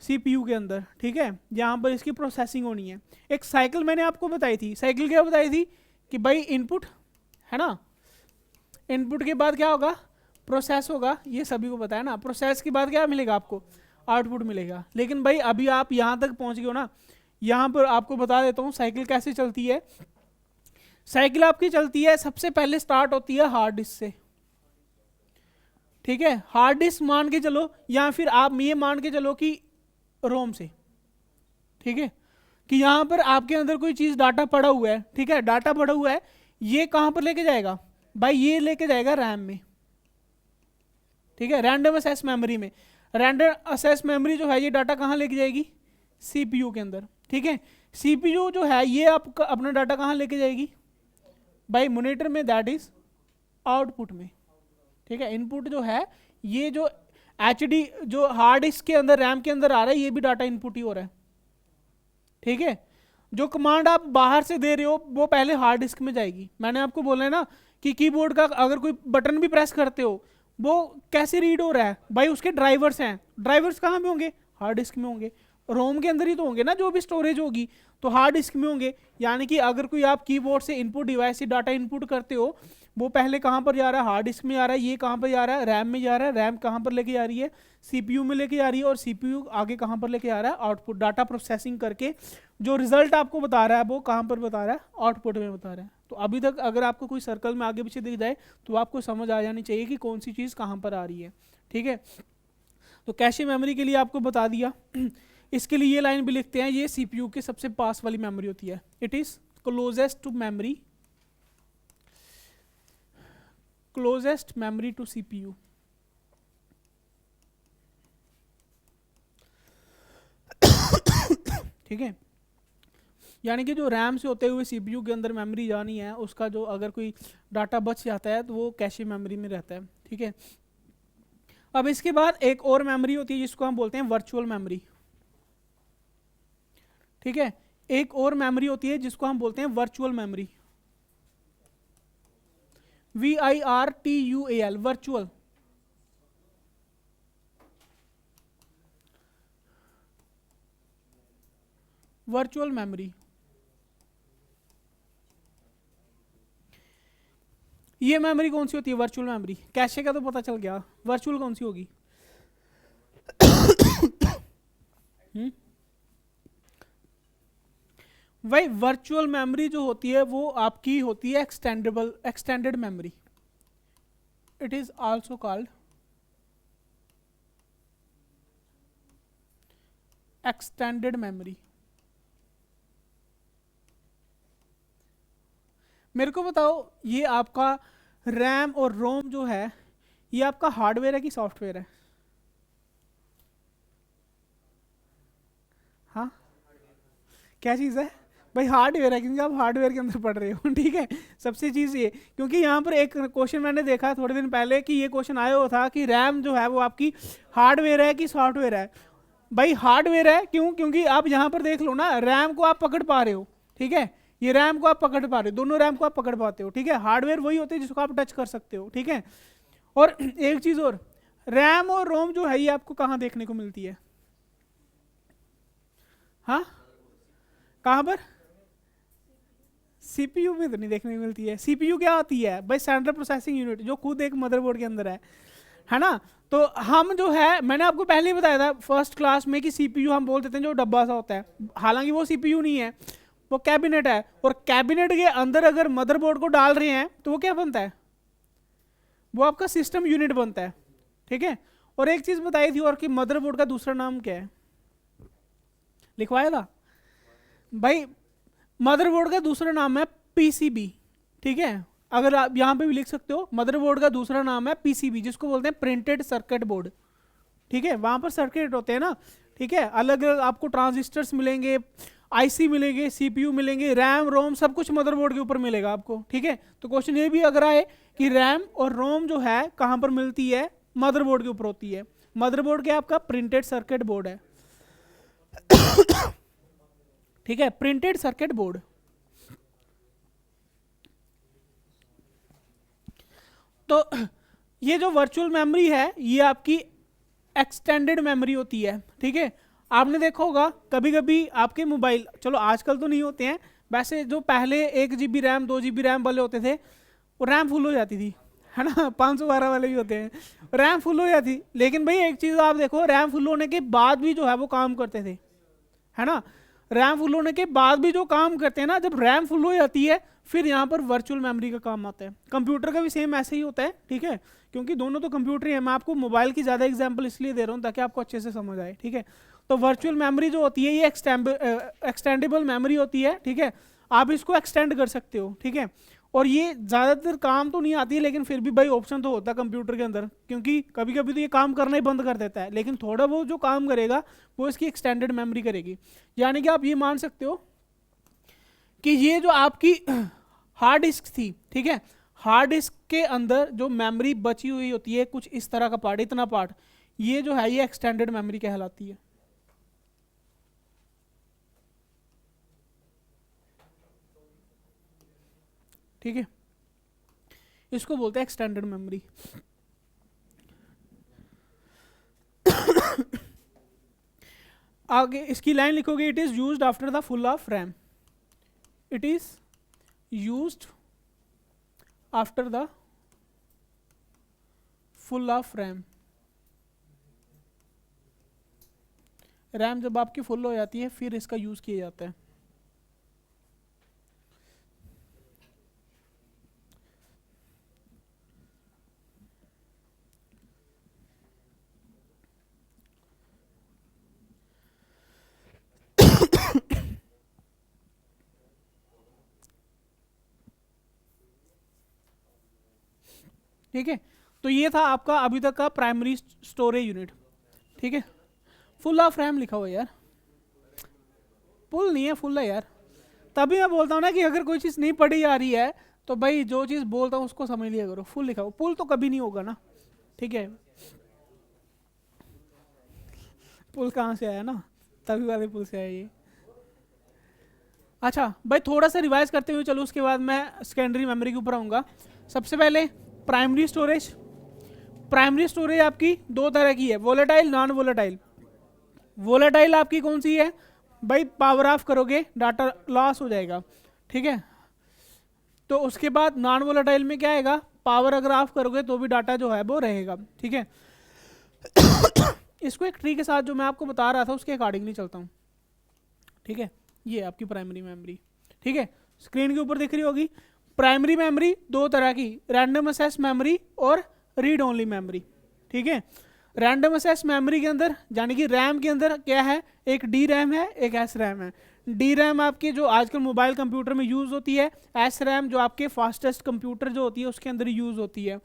CPU के अंदर, ठीक है, जहाँ पर इसकी प्रोसेसिंग होनी है। एक साइकिल मैंने आपको बताई थी, साइकिल क्या बताई थी कि भाई इनपुट है ना, इनपुट के बाद क्या होगा? प्रोसेस होगा, ये सभी को पता है ना। प्रोसेस के बाद क्या मिलेगा आपको? आउटपुट मिलेगा। लेकिन भाई अभी आप यहाँ तक पहुँच गए हो ना, यहाँ पर आपको बता देता हूँ साइकिल कैसे चलती है। साइकिल आपकी चलती है, सबसे पहले स्टार्ट होती है हार्ड डिस्क से, ठीक है। हार्ड डिस्क मान के चलो, या फिर आप ये मान के चलो कि रोम से, ठीक है, कि यहाँ पर आपके अंदर कोई चीज़ डाटा पड़ा हुआ है, ठीक है, डाटा पड़ा हुआ है, ये कहाँ पर लेके जाएगा भाई? ये लेके जाएगा रैम में, ठीक है, रैंडम एक्सेस मेमोरी में। रैंडम एक्सेस मेमोरी जो है ये डाटा कहाँ लेके जाएगी? CPU के अंदर, ठीक है। CPU जो है ये आप अपना डाटा कहाँ लेके जाएगी भाई? मॉनिटर में, दैट इज आउटपुट में, ठीक है। इनपुट जो है ये जो HD जो हार्ड डिस्क के अंदर रैम के अंदर आ रहा है ये भी डाटा इनपुट ही हो रहा है, ठीक है। जो कमांड आप बाहर से दे रहे हो वो पहले हार्ड डिस्क में जाएगी। मैंने आपको बोला है ना कि कीबोर्ड का अगर कोई बटन भी प्रेस करते हो वो कैसे रीड हो रहा है भाई? उसके ड्राइवर्स हैं, ड्राइवर्स कहाँ में होंगे? हार्ड डिस्क में होंगे। रोम के अंदर ही तो होंगे ना, जो भी स्टोरेज होगी तो हार्ड डिस्क में होंगे। यानी कि अगर कोई आप कीबोर्ड से इनपुट डिवाइस से डाटा इनपुट करते हो वो पहले कहाँ पर जा रहा है? हार्ड डिस्क में जा रहा है। ये कहाँ पर जा रहा है? रैम में जा रहा है। रैम कहाँ पर लेके जा रही है? CPU में लेके जा रही है। और CPU आगे कहाँ पर लेके जा रहा है? आउटपुट। डाटा प्रोसेसिंग करके जो रिजल्ट आपको बता रहा है वो कहाँ पर बता रहा है? आउटपुट में बता रहा है। तो अभी तक अगर आपको कोई सर्कल में आगे पीछे दिख जाए तो आपको समझ आ जानी चाहिए कि कौन सी चीज़ कहाँ पर आ रही है, ठीक है। तो कैशे मेमोरी के लिए आपको बता दिया। इसके लिए ये लाइन भी लिखते हैं, ये CPU के सबसे पास वाली मेमोरी होती है। It is closest to memory, closest memory to CPU, ठीक है। यानी कि जो रैम से होते हुए CPU के अंदर मेमोरी जानी है उसका जो अगर कोई डाटा बच जाता है तो वो कैशे मेमोरी में रहता है, ठीक है। अब इसके बाद एक और मेमोरी होती है जिसको हम बोलते हैं वर्चुअल मेमोरी। ठीक है, एक और मेमोरी होती है जिसको हम बोलते हैं virtual memory, VIRTUAL, virtual. Virtual memory, ये मेमोरी कौन सी होती है वर्चुअल मेमोरी? कैशे का तो पता चल गया, वर्चुअल कौन सी होगी? भाई वर्चुअल मेमोरी जो होती है वो आपकी होती है extended memory. It is also called extended memory. मेरे को बताओ, ये आपका रैम और रोम जो है ये आपका हार्डवेयर है कि सॉफ्टवेयर है? हाँ, क्या चीज़ है भाई? हार्डवेयर है, क्योंकि आप हार्डवेयर के अंदर पढ़ रहे हो। ठीक है, सबसे चीज़ ये, क्योंकि यहाँ पर एक क्वेश्चन मैंने देखा थोड़े दिन पहले कि ये क्वेश्चन आया हुआ था कि रैम जो है वो आपकी हार्डवेयर है कि सॉफ्टवेयर है। भाई हार्डवेयर है, क्यों? क्योंकि आप यहाँ पर देख लो ना, रैम को आप पकड़ पा रहे हो। ठीक है, ये रैम को आप पकड़ पा रहे हो, दोनों रैम को आप पकड़ पाते हो। ठीक है, हार्डवेयर वही होते हैं जिसको आप टच कर सकते हो। ठीक है, और एक चीज़ और, रैम और रोम जो है ये आपको कहाँ देखने को मिलती है? हाँ, कहाँ पर? सीपीयू में तो नहीं देखने को मिलती है। सीपीयू क्या होती है भाई? सेंट्रल प्रोसेसिंग यूनिट, जो खुद एक मदरबोर्ड के अंदर है ना? तो हम जो है, मैंने आपको पहले ही बताया था फर्स्ट क्लास में कि सीपीयू हम बोल देते हैं जो डब्बा सा होता है, हालांकि वो सीपीयू नहीं है, वो कैबिनेट है। और कैबिनेट के अंदर अगर मदरबोर्ड को डाल रहे हैं तो वो क्या बनता है? वो आपका सिस्टम यूनिट बनता है। ठीक है, और एक चीज बताई थी और कि मदरबोर्ड का दूसरा नाम क्या है? लिखवाया था भाई, मदरबोर्ड का दूसरा नाम है पीसीबी। ठीक है, अगर आप यहाँ पे भी लिख सकते हो, मदरबोर्ड का दूसरा नाम है पीसीबी, जिसको बोलते हैं प्रिंटेड सर्किट बोर्ड। ठीक है, वहाँ पर सर्किट होते हैं ना। ठीक है, अलग अलग आपको ट्रांजिस्टर्स मिलेंगे, आईसी मिलेंगे, सीपीयू मिलेंगे, रैम रोम सब कुछ मदरबोर्ड के ऊपर मिलेगा आपको। ठीक है, तो क्वेश्चन ये भी अगर आए कि रैम और रोम जो है कहाँ पर मिलती है? मदरबोर्ड के ऊपर होती है। मदरबोर्ड क्या आपका प्रिंटेड सर्किट बोर्ड है। ठीक है, प्रिंटेड सर्किट बोर्ड। तो ये जो वर्चुअल मेमोरी है ये आपकी एक्सटेंडेड मेमोरी होती है। ठीक है, आपने देखा होगा कभी कभी आपके मोबाइल, चलो आजकल तो नहीं होते हैं, वैसे जो पहले 1 GB रैम 2 GB रैम वाले होते थे वो रैम फुल हो जाती थी, है ना? 512 वाले भी होते हैं, रैम फुल हो जाती। लेकिन भाई एक चीज़ आप देखो, रैम फुल होने के बाद भी जो है वो काम करते थे, है ना? रैम फुल होने के बाद भी जो काम करते हैं ना, जब रैम फुल हो जाती है फिर यहाँ पर वर्चुअल मेमोरी का काम आता है। कंप्यूटर का भी सेम ऐसे ही होता है। ठीक है, क्योंकि दोनों तो कंप्यूटर ही है। मैं आपको मोबाइल की ज़्यादा एग्जांपल इसलिए दे रहा हूँ ताकि आपको अच्छे से समझ आए। ठीक है, तो वर्चुअल मेमोरी जो होती है ये एक्सटेंडेबल मेमोरी होती है। ठीक है, आप इसको एक्सटेंड कर सकते हो। ठीक है, और ये ज़्यादातर काम तो नहीं आती है, लेकिन फिर भी भाई ऑप्शन तो होता है कंप्यूटर के अंदर, क्योंकि कभी कभी तो ये काम करना ही बंद कर देता है, लेकिन थोड़ा बहुत जो काम करेगा वो इसकी एक्सटेंडेड मेमोरी करेगी। यानी कि आप ये मान सकते हो कि ये जो आपकी हार्ड डिस्क थी, ठीक है, हार्ड डिस्क के अंदर जो मेमोरी बची हुई होती है कुछ इस तरह का पार्ट, इतना पार्ट, ये जो है ये एक्सटेंडेड मेमोरी कहलाती है। ठीक है, इसको बोलते हैं एक्सटेंडेड मेमोरी। आगे इसकी लाइन लिखोगे, it is used after the full of RAM. It is used after the full of RAM. RAM जब आपकी फुल हो जाती है फिर इसका यूज किया जाता है। ठीक है, तो ये था आपका अभी तक का प्राइमरी स्टोरेज यूनिट। ठीक है, फुल ऑफ रैम लिखा हुआ है यार, फुल नहीं है, फुल है यार। तभी मैं बोलता हूँ ना कि अगर कोई चीज़ नहीं पढ़ी जा रही है तो भाई जो चीज़ बोलता हूँ उसको समझ लिया करो। फुल लिखा हुआ, पुल तो कभी नहीं होगा ना। ठीक है, पुल कहाँ से आया ना, तभी वाले पुल से आया ये। अच्छा भाई थोड़ा सा रिवाइज करते हुए चलो, उसके बाद मैं सेकेंडरी मेमोरी के ऊपर आऊँगा। सबसे पहले प्राइमरी स्टोरेज। प्राइमरी स्टोरेज आपकी दो तरह की है, वोलेटाइल, नॉन वोलेटाइल। वोलेटाइल आपकी कौन सी है भाई, पावर ऑफ करोगे डाटा लॉस हो जाएगा, ठीक है। तो उसके बाद नॉन वोलेटाइल में क्या आएगा, पावर अगर ऑफ करोगे तो भी डाटा जो है वो रहेगा, ठीक है। इसको एक ट्री के साथ जो मैं आपको बता रहा था उसके अकॉर्डिंगली चलता हूँ, ठीक है। ये आपकी प्राइमरी मेमोरी, ठीक है, स्क्रीन के ऊपर दिख रही होगी। प्राइमरी मेमोरी दो तरह की, रैंडम एक्सेस मेमोरी और रीड ओनली मेमोरी, ठीक है। रैंडम एक्सेस मेमोरी के अंदर यानी कि रैम के अंदर क्या है, एक डी रैम है, एक एस रैम है। डी रैम आपके जो आजकल मोबाइल कंप्यूटर में यूज़ होती है, एस रैम जो आपके फास्टेस्ट कंप्यूटर जो होती है उसके अंदर यूज़ होती है।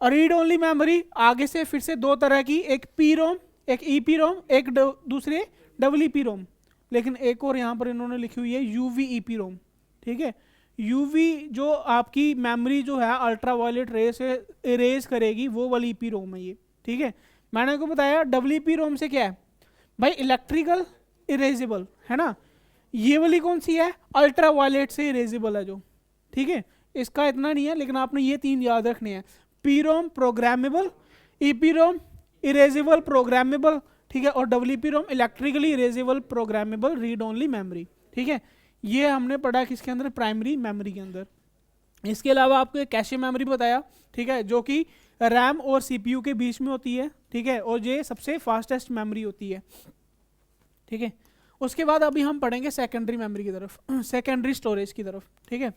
और रीड ओनली मेमोरी आगे से फिर से दो तरह की, एक पी रोम, एक ई पी रोम, एक दूसरे डबल ई पी रोम। लेकिन एक और यहाँ पर इन्होंने लिखी हुई है यूवी ई पी रोम, ठीक है। यूवी जो आपकी मेमोरी जो है अल्ट्रा वायलेट रे से इरेज करेगी, वो वाली ई पी रोम है ये, ठीक है। मैंने आपको बताया डबल ई पी रोम से क्या है भाई, इलेक्ट्रिकल इरेजेबल है ना। ये वाली कौन सी है, अल्ट्रा वायलेट से इरेजेबल है जो, ठीक है। इसका इतना नहीं है लेकिन आपने ये तीन याद रखने हैं, P ROM programmable, E P ROM erasable programmable, ठीक है, और W P ROM electrically erasable programmable read only memory, ठीक है। ये हमने पढ़ा किसके अंदर, प्राइमरी मेमोरी के अंदर। इसके अलावा आपको एक कैशे मेमोरी बताया, ठीक है, जो कि रैम और सीपीयू के बीच में होती है, ठीक है, और ये सबसे फास्टेस्ट मेमोरी होती है, ठीक है। उसके बाद अभी हम पढ़ेंगे सेकेंडरी मेमोरी की तरफ, सेकेंडरी स्टोरेज की तरफ, ठीक है।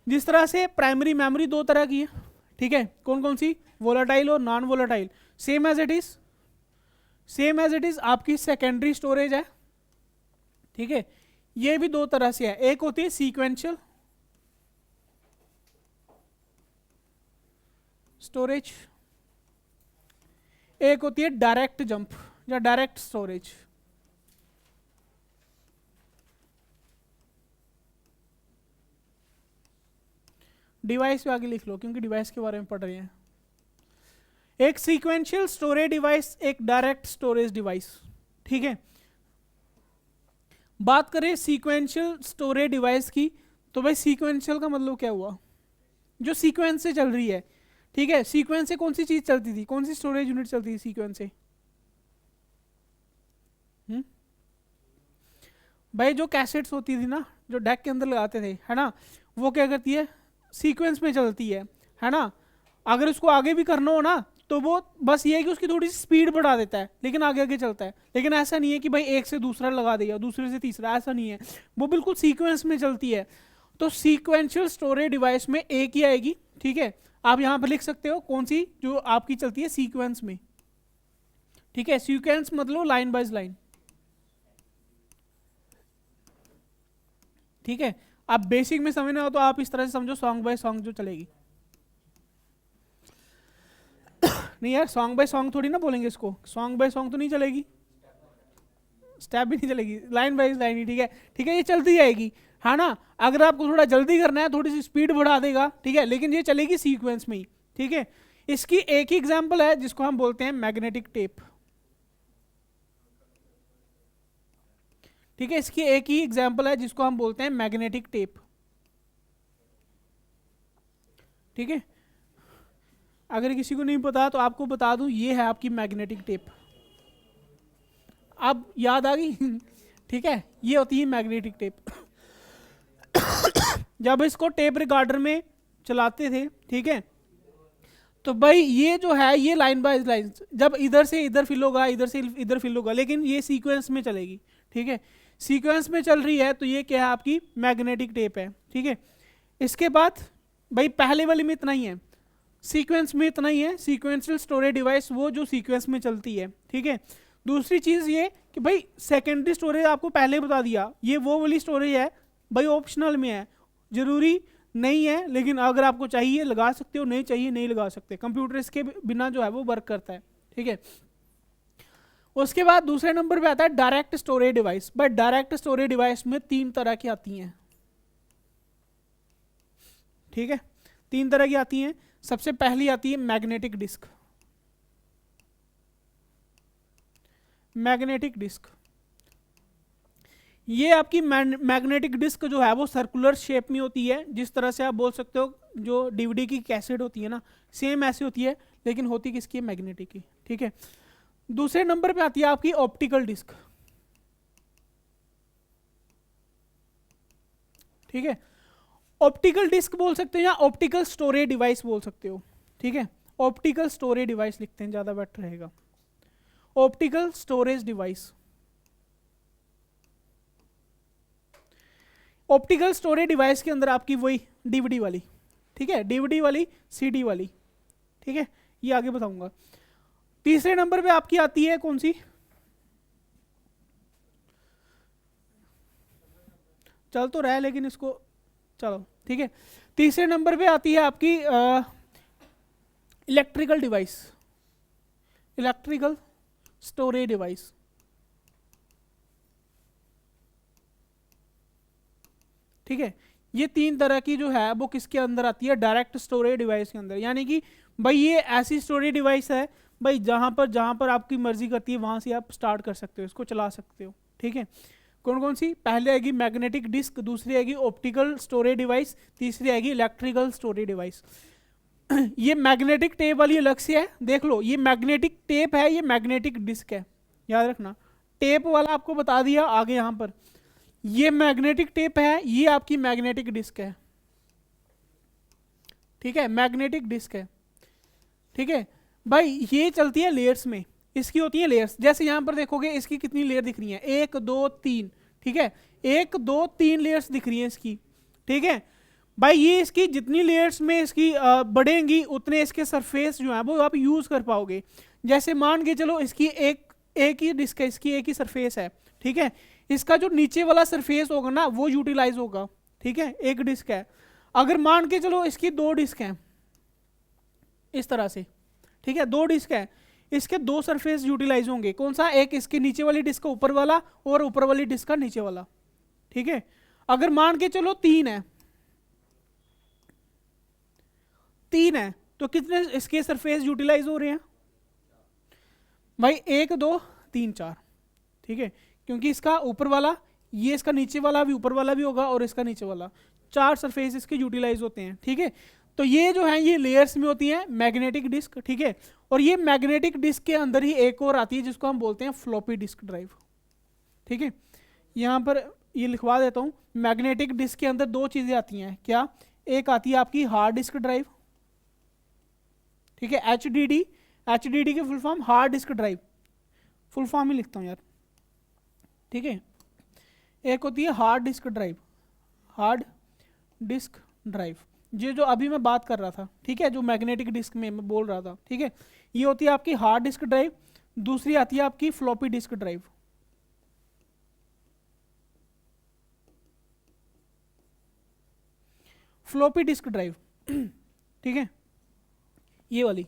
जिस तरह से प्राइमरी मेमोरी दो तरह की है, ठीक है, कौन कौन सी, वोलेटाइल और non volatile. Same as it is, same as it is आपकी सेकेंडरी स्टोरेज है, ठीक है। ये भी दो तरह से है, एक होती है सीक्वेंशियल स्टोरेज, एक होती है डायरेक्ट जंप या डायरेक्ट स्टोरेज। डिवाइस पे आगे लिख लो क्योंकि डिवाइस के बारे में पढ़ रहे हैं। एक सीक्वेंशियल स्टोरेज डिवाइस, एक डायरेक्ट स्टोरेज डिवाइस, ठीक है। बात करें सीक्वेंशियल स्टोरेज डिवाइस की, तो भाई सीक्वेंशियल का मतलब क्या हुआ, जो सीक्वेंस से चल रही है, ठीक है। सीक्वेंस से कौन सी चीज चलती थी, कौन सी स्टोरेज यूनिट चलती थी सीक्वेंस से, भाई जो कैसेट्स होती थी ना, जो डेक के अंदर लगाते थे, है ना, वो क्या करती है, सीक्वेंस में चलती है ना। अगर उसको आगे भी करना हो ना तो वो बस ये है कि उसकी थोड़ी सी स्पीड बढ़ा देता है, लेकिन आगे आगे चलता है। लेकिन ऐसा नहीं है कि भाई एक से दूसरा लगा दिया, दूसरे से तीसरा, ऐसा नहीं है, वो बिल्कुल सीक्वेंस में चलती है। तो सीक्वेंशियल स्टोरेज डिवाइस में एक ही आएगी, ठीक है। आप यहाँ पर लिख सकते हो कौन सी जो आपकी चलती है सीक्वेंस में, ठीक है। सीक्वेंस मतलब लाइन बाय लाइन, ठीक है। आप बेसिक में समझना हो तो आप इस तरह से समझो, सॉन्ग बाय सॉन्ग जो चलेगी। नहीं यार, सॉन्ग बाय सॉन्ग थोड़ी ना बोलेंगे इसको, सॉन्ग बाय सॉन्ग तो नहीं चलेगी, स्टेप भी नहीं चलेगी, लाइन बाय लाइन ही, ठीक है, ठीक है। ये चलती जाएगी, है ना। अगर आपको थोड़ा जल्दी करना है थोड़ी सी स्पीड बढ़ा देगा, ठीक है, लेकिन ये चलेगी सीक्वेंस में ही, ठीक है। इसकी एक ही एग्जांपल है जिसको हम बोलते हैं मैग्नेटिक टेप, ठीक है। इसकी एक ही एग्जांपल है जिसको हम बोलते हैं मैग्नेटिक टेप, ठीक है। अगर किसी को नहीं पता तो आपको बता दूं, ये है आपकी मैग्नेटिक टेप, अब याद आ गई। ठीक है, ये होती है मैग्नेटिक टेप। जब इसको टेप रिकॉर्डर में चलाते थे, ठीक है, तो भाई ये जो है ये लाइन बाय लाइन, जब इधर से इधर फिल होगा, इधर से इधर फिल होगा, लेकिन ये सीक्वेंस में चलेगी, ठीक है। सीक्वेंस में चल रही है तो ये क्या है, आपकी मैग्नेटिक टेप है, ठीक है। इसके बाद भाई पहले वाले में इतना ही है, सीक्वेंस में इतना ही है, सीक्वेंशियल स्टोरेज डिवाइस वो जो सीक्वेंस में चलती है, ठीक है। दूसरी चीज़ ये कि भाई सेकेंडरी स्टोरेज आपको पहले बता दिया, ये वो वाली स्टोरेज है भाई, ऑप्शनल में है, जरूरी नहीं है, लेकिन अगर आपको चाहिए लगा सकते हो, नहीं चाहिए नहीं लगा सकते। कंप्यूटर इसके बिना जो है वो वर्क करता है, ठीक है। उसके बाद दूसरे नंबर पे आता है direct storage device. But direct storage device में तीन तरह की आती हैं, ठीक है, तीन तरह की आती हैं। सबसे पहली आती है मैग्नेटिक डिस्क। Magnetic disk. ये आपकी मैग्नेटिक डिस्क जो है वो सर्कुलर शेप में होती है, जिस तरह से आप बोल सकते हो जो डीवीडी की कैसेट होती है ना, सेम ऐसी होती है, लेकिन होती किसकी है, मैग्नेटिक की। ठीक है, दूसरे नंबर पे आती है आपकी ऑप्टिकल डिस्क। ठीक है, ऑप्टिकल डिस्क बोल सकते हो या ऑप्टिकल स्टोरेज डिवाइस बोल सकते हो। ठीक है, ऑप्टिकल स्टोरेज डिवाइस लिखते हैं, ज्यादा बेटर रहेगा। Optical storage device, optical storage device के अंदर आपकी वही डीवीडी वाली, ठीक है, डीवीडी वाली, सीडी वाली। ठीक है, ये आगे बताऊंगा। तीसरे नंबर पे आपकी आती है कौन सी, चल तो रहा है लेकिन इसको, चलो ठीक है, तीसरे नंबर पे आती है आपकी electrical device, electrical storage device. ठीक है, ये तीन तरह की जो है वो किसके अंदर आती है, डायरेक्ट स्टोरेज डिवाइस के अंदर। यानी कि भाई ये ऐसी स्टोरेज डिवाइस है भाई जहां पर आपकी मर्जी करती है वहां से आप स्टार्ट कर सकते हो, इसको चला सकते हो। ठीक है, कौन कौन सी, पहले आएगी मैग्नेटिक डिस्क, दूसरी आएगी ऑप्टिकल स्टोरेज डिवाइस, तीसरी आएगी इलेक्ट्रिकल स्टोरेज डिवाइस। ये मैग्नेटिक टेप वाली अलग से है, देख लो, ये मैग्नेटिक टेप है, ये मैग्नेटिक डिस्क है, याद रखना। टेप वाला आपको बता दिया आगे यहां पर, ये मैग्नेटिक टेप है, ये आपकी मैग्नेटिक डिस्क है। ठीक है, मैग्नेटिक डिस्क है। ठीक है भाई, ये चलती है लेयर्स में, इसकी होती है लेयर्स। जैसे यहां पर देखोगे इसकी कितनी लेयर दिख रही है, 1 2 3। ठीक है, 1 2 3 लेयर्स दिख रही है इसकी। ठीक है भाई, ये इसकी जितनी लेयर्स में इसकी बढ़ेंगी उतने इसके सरफेस जो है वो आप यूज कर पाओगे। जैसे मान के चलो इसकी एक ही डिस्क है, इसकी एक ही सरफेस है। ठीक है, इसका जो नीचे वाला सरफेस होगा ना वो यूटिलाइज होगा। ठीक है, एक डिस्क है, अगर मान के चलो इसकी 2 डिस्क हैं इस तरह से। ठीक है, 2 डिस्क है, इसके 2 सरफेस यूटिलाइज होंगे। कौन सा, एक इसके नीचे वाली डिस्क का ऊपर वाला और ऊपर वाली डिस्क का नीचे वाला। ठीक है, अगर मान के चलो 3 है, 3 है तो कितने इसके सरफेस यूटिलाइज हो रहे हैं भाई, 1 2 3 4। ठीक है, क्योंकि इसका ऊपर वाला, ये इसका नीचे वाला भी, ऊपर वाला भी होगा और इसका नीचे वाला, 4 सरफेस इसके यूटिलाइज होते हैं। ठीक है, तो ये जो है ये लेयर्स में होती है मैग्नेटिक डिस्क। ठीक है, और ये मैग्नेटिक डिस्क के अंदर ही एक और आती है जिसको हम बोलते हैं फ्लॉपी डिस्क ड्राइव। ठीक है, यहां पर ये लिखवा देता हूं, मैग्नेटिक डिस्क के अंदर 2 चीजें आती हैं, क्या, एक आती है आपकी हार्ड डिस्क ड्राइव। ठीक है, एचडीडी, एचडीडी की full form hard disk drive, full form ही लिखता हूं यार। ठीक है, एक होती है hard disk drive, hard disk drive, ये जो अभी मैं बात कर रहा था। ठीक है, जो मैग्नेटिक डिस्क में मैं बोल रहा था। ठीक है, ये होती है आपकी हार्ड डिस्क ड्राइव, दूसरी आती है आपकी floppy disk drive. Floppy disk drive, ठीक है, ये वाली,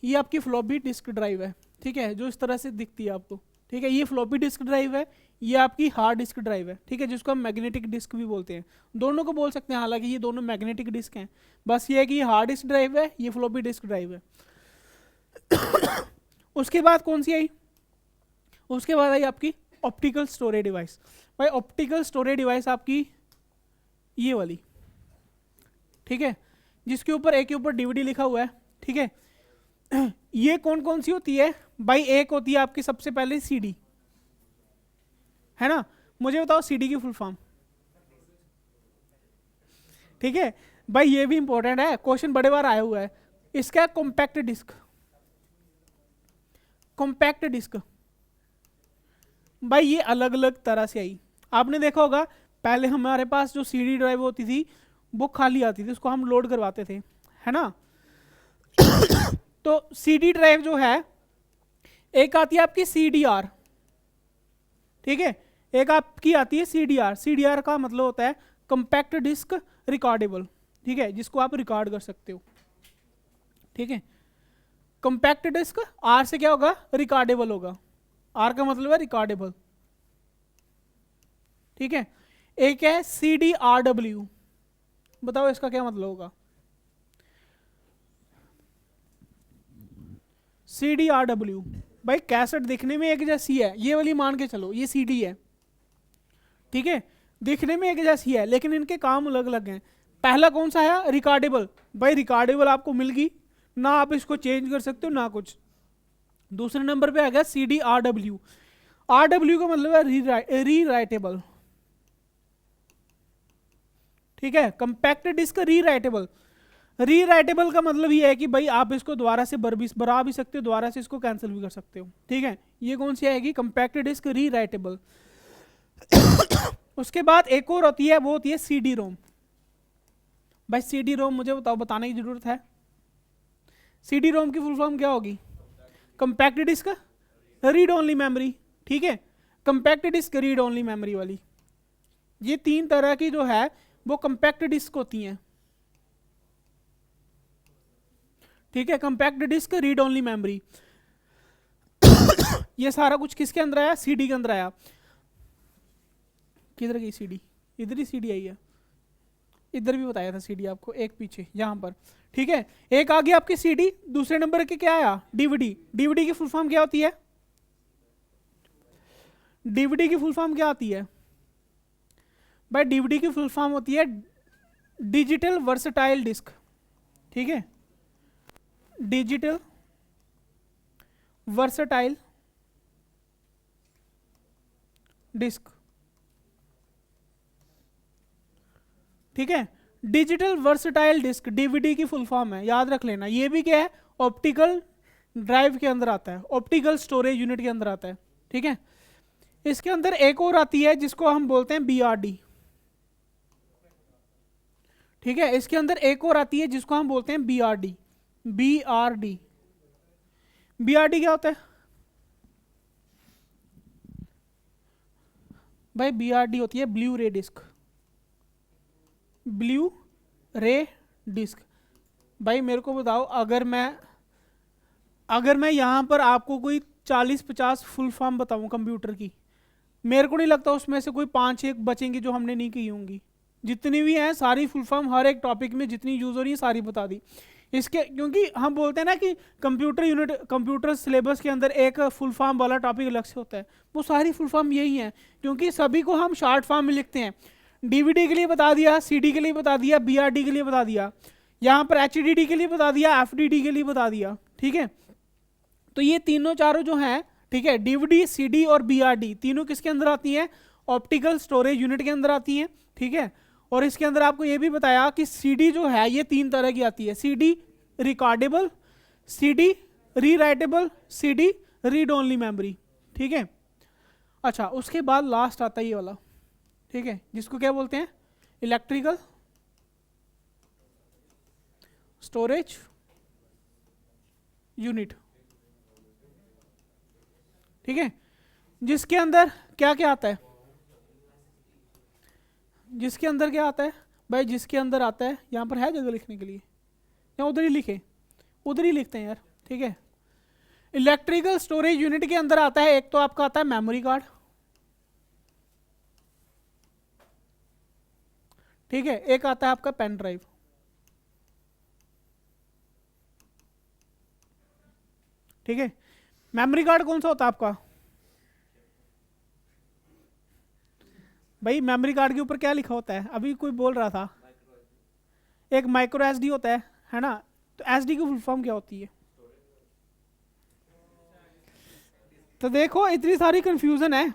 ये आपकी फ्लॉपी डिस्क ड्राइव है। ठीक है, जो इस तरह से दिखती है आपको। ठीक है, ये फ्लॉपी डिस्क ड्राइव है, ये आपकी हार्ड डिस्क ड्राइव है। ठीक है, जिसको हम मैग्नेटिक डिस्क भी बोलते हैं, दोनों को बोल सकते हैं, हालांकि ये दोनों मैग्नेटिक डिस्क हैं। बस ये है कि ये हार्ड डिस्क ड्राइव है, ये फ्लॉपी डिस्क ड्राइव है। उसके बाद कौन सी आई, उसके बाद आई आपकी ऑप्टिकल स्टोरेज डिवाइस। भाई ऑप्टिकल स्टोरेज डिवाइस आपकी ये वाली, ठीक है, जिसके ऊपर एक के ऊपर डीवीडी लिखा हुआ है। ठीक है, ये कौन कौन सी होती है भाई, एक होती है आपकी सबसे पहले सीडी, है ना, मुझे बताओ सीडी की फुल फॉर्म। ठीक है भाई, ये भी इंपॉर्टेंट है, क्वेश्चन बड़े बार आया हुआ है इसका। कॉम्पैक्ट डिस्क, कॉम्पैक्ट डिस्क भाई ये अलग अलग तरह से आई। आपने देखा होगा पहले हमारे पास जो सीडी ड्राइव होती थी वो खाली आती थी, उसको हम लोड करवाते थे, है ना। तो सीडी ड्राइव जो है, एक आती है आपकी सीडीआर। ठीक है, एक आपकी आती है सीडीआर। सीडीआर का मतलब होता है कंपैक्ट डिस्क रिकॉर्डेबल। ठीक है, जिसको आप रिकॉर्ड कर सकते हो। ठीक है, कंपैक्ट डिस्क, आर से क्या होगा, रिकॉर्डेबल होगा, आर का मतलब है रिकॉर्डेबल। ठीक है, एक है CDRW, बताओ इसका क्या मतलब होगा। CDRW भाई कैसेट दिखने में एक जैसी है, ये वाली मान के चलो, ये सीडी है, ठीक है, दिखने में एक जैसी है लेकिन इनके काम अलग अलग हैं। पहला कौन सा है? रिकॉर्डेबल। भाई रिकॉर्डेबल आपको मिल गई ना, आप इसको चेंज कर सकते हो ना कुछ। दूसरे नंबर पे आ गया C D R W. R W का मतलब है री राइटेबल, ठीक है। Compact disc rewritable, rewritable का मतलब ये है कि भाई आप इसको दोबारा से बना भी सकते हो, दोबारा से इसको कैंसिल भी कर सकते हो, ठीक है। ये कौन सी आएगी? कंपैक्ट डिस्क री राइटेबल। उसके बाद एक और होती है, वो होती है सी डी रोम। भाई सी डी रोम मुझे बताओ, बताने की जरूरत है? सी डी रोम की फुल फॉर्म क्या होगी? Compact disc read only memory, ठीक है। Compact disc read only memory वाली, ये तीन तरह की जो है वो कंपैक्ट डिस्क होती हैं, ठीक है। Compact disc read only memory, ये सारा कुछ किसके अंदर आया? सीडी के अंदर आया। किधर गई सीडी? इधर ही सीडी आई है, इधर भी बताया था सीडी आपको, एक पीछे यहां पर, ठीक है। एक आ गई आपकी सीडी, दूसरे नंबर के क्या आया? डीवीडी। डीवीडी की फुल फॉर्म क्या होती है? डीवीडी की फुल फॉर्म क्या आती है भाई? डीवीडी की फुल फॉर्म होती है डिजिटल वर्सटाइल डिस्क, ठीक है। डिजिटल वर्सटाइल डिस्क, ठीक है। डिजिटल वर्सटाइल डिस्क डीवीडी की फुल फॉर्म है, याद रख लेना। ये भी क्या है? ऑप्टिकल ड्राइव के अंदर आता है, ऑप्टिकल स्टोरेज यूनिट के अंदर आता है, ठीक है। इसके अंदर एक और आती है जिसको हम बोलते हैं बीआरडी, ठीक है। इसके अंदर एक और आती है जिसको हम बोलते हैं बीआरडी। बीआरडी, बीआरडी क्या होता है भाई? बीआरडी होती है ब्लू रे डिस्क, ब्लू रे डिस्क। भाई मेरे को बताओ, अगर मैं यहां पर आपको कोई 40-50 फुल फॉर्म बताऊं कंप्यूटर की, मेरे को नहीं लगता उसमें से कोई 5-6 बचेंगी जो हमने नहीं की होंगी। जितनी भी हैं सारी फुल फॉर्म हर एक टॉपिक में जितनी यूज हो रही है सारी बता दी। इसके क्योंकि हम बोलते हैं ना कि कंप्यूटर यूनिट, कंप्यूटर सिलेबस के अंदर एक फुल फॉर्म वाला टॉपिक अलग से होता है, वो सारी फुल फॉर्म यही है, क्योंकि सभी को हम शॉर्ट फॉर्म में लिखते हैं। डीवीडी के लिए बता दिया, सीडी के लिए बता दिया, बीआरडी के लिए बता दिया, यहाँ पर एचडीडी के लिए बता दिया, एफडीडी के लिए बता दिया, ठीक है। तो ये तीनों चारों जो हैं, ठीक है, डीवीडी, सीडी और बीआरडी तीनों किसके अंदर आती हैं? ऑप्टिकल स्टोरेज यूनिट के अंदर आती हैं, ठीक है। और इसके अंदर आपको ये भी बताया कि सीडी जो है ये 3 तरह की आती है, सीडी रिकॉर्डेबल, सीडी री writable, CD read only memory, ठीक है। अच्छा, उसके बाद लास्ट आता है ये वाला, ठीक है, जिसको क्या बोलते हैं? इलेक्ट्रिकल स्टोरेज यूनिट, ठीक है। जिसके अंदर क्या क्या आता है? जिसके अंदर क्या आता है भाई? जिसके अंदर आता है, यहां पर है जगह लिखने के लिए या उधर ही लिखे? उधर ही लिखते हैं यार, ठीक है। इलेक्ट्रिकल स्टोरेज यूनिट के अंदर आता है, एक तो आपका आता है मेमोरी कार्ड, ठीक है, एक आता है आपका पेन ड्राइव, ठीक है। मेमोरी कार्ड कौन सा होता है आपका भाई? मेमोरी कार्ड के ऊपर क्या लिखा होता है? अभी कोई बोल रहा था, एक माइक्रो एसडी होता है ना? तो एसडी की फुल फॉर्म क्या होती है? तो देखो इतनी सारी कंफ्यूजन है,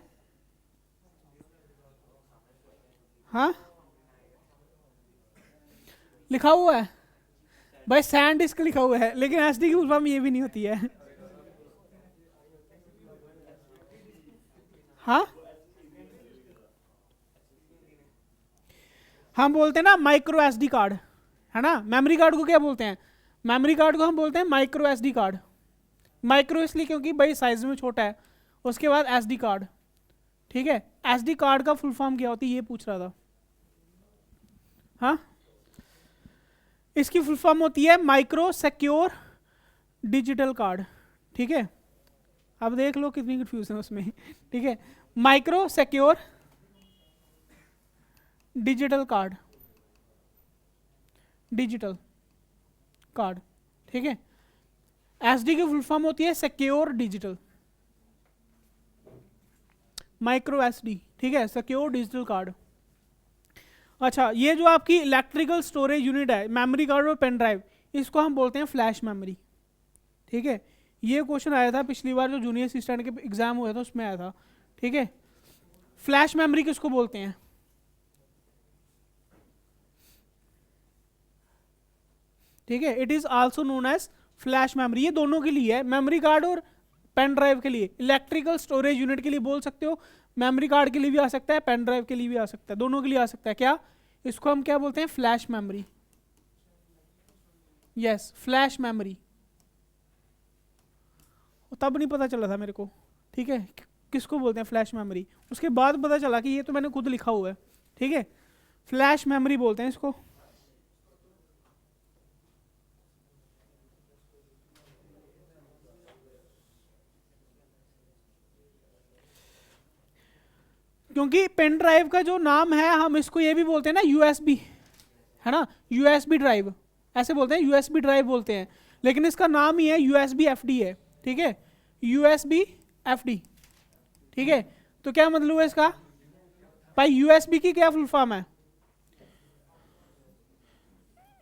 हाँ लिखा हुआ है भाई, सैंड डिस्क लिखा हुआ है, लेकिन एसडी की फुल फॉर्म ये भी नहीं होती है, हाँ। हम बोलते हैं ना माइक्रो एसडी कार्ड, है ना? मेमोरी कार्ड को क्या बोलते हैं? मेमोरी कार्ड को हम बोलते हैं माइक्रो एसडी कार्ड। माइक्रो इसलिए क्योंकि भाई साइज में छोटा है। उसके बाद एसडी कार्ड, ठीक है। एसडी कार्ड का फुल फॉर्म क्या होती है ये पूछ रहा था, हाँ। इसकी फुल फॉर्म होती है माइक्रो सिक्योर डिजिटल कार्ड, ठीक है। अब देख लो कितनी कंफ्यूजन है उसमें, ठीक है। Micro secure digital card, digital card, ठीक है। एसडी की फुल फॉर्म होती है सिक्योर डिजिटल, माइक्रो एसडी, ठीक है, सिक्योर डिजिटल कार्ड। अच्छा, ये जो आपकी इलेक्ट्रिकल स्टोरेज यूनिट है, मेमोरी कार्ड और पेन ड्राइव, इसको हम बोलते हैं फ्लैश मेमोरी, ठीक है। ये क्वेश्चन आया था पिछली बार जो जूनियर असिस्टेंट के एग्जाम हुए थे उसमें आया था, ठीक है। फ्लैश मेमोरी किसको बोलते हैं? ठीक है, it is also known as flash memory. ये दोनों के लिए है, मेमोरी कार्ड और पेन ड्राइव के लिए। इलेक्ट्रिकल स्टोरेज यूनिट के लिए बोल सकते हो, मेमोरी कार्ड के लिए भी आ सकता है, पेन ड्राइव के लिए भी आ सकता है, दोनों के लिए आ सकता है। क्या इसको हम क्या बोलते हैं? Flash memory. Yes, flash memory. तब नहीं पता चला था मेरे को, ठीक है, किसको बोलते हैं फ्लैश मेमोरी। उसके बाद पता चला कि ये तो मैंने खुद लिखा हुआ है, ठीक है, फ्लैश मेमोरी बोलते हैं इसको। क्योंकि पेन ड्राइव का जो नाम है, हम इसको ये भी बोलते हैं ना यूएसबी, है ना, यूएसबी ड्राइव ऐसे बोलते हैं, यूएसबी ड्राइव बोलते हैं, लेकिन इसका नाम ही है यूएसबी एफडी है, ठीक है, यूएसबी एफडी, ठीक है। तो क्या मतलब है इसका भाई? यूएसबी की क्या फुल फॉर्म है?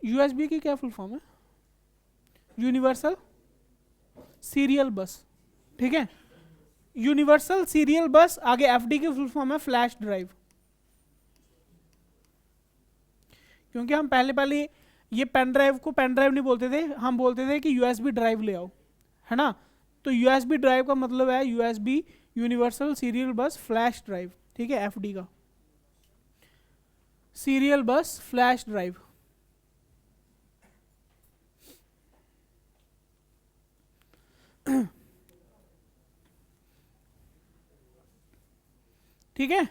यूएसबी की क्या फुल फॉर्म है? यूनिवर्सल सीरियल बस, ठीक है, यूनिवर्सल सीरियल बस। आगे एफडी की फुल फॉर्म है फ्लैश ड्राइव। क्योंकि हम पहले पहले ये पेन ड्राइव को पेन ड्राइव नहीं बोलते थे, हम बोलते थे कि यूएसबी ड्राइव ले आओ, है ना। तो यूएसबी ड्राइव का मतलब है यूएसबी यूनिवर्सल सीरियल बस फ्लैश ड्राइव, ठीक है, एफडी का सीरियल बस फ्लैश ड्राइव। ठीक है,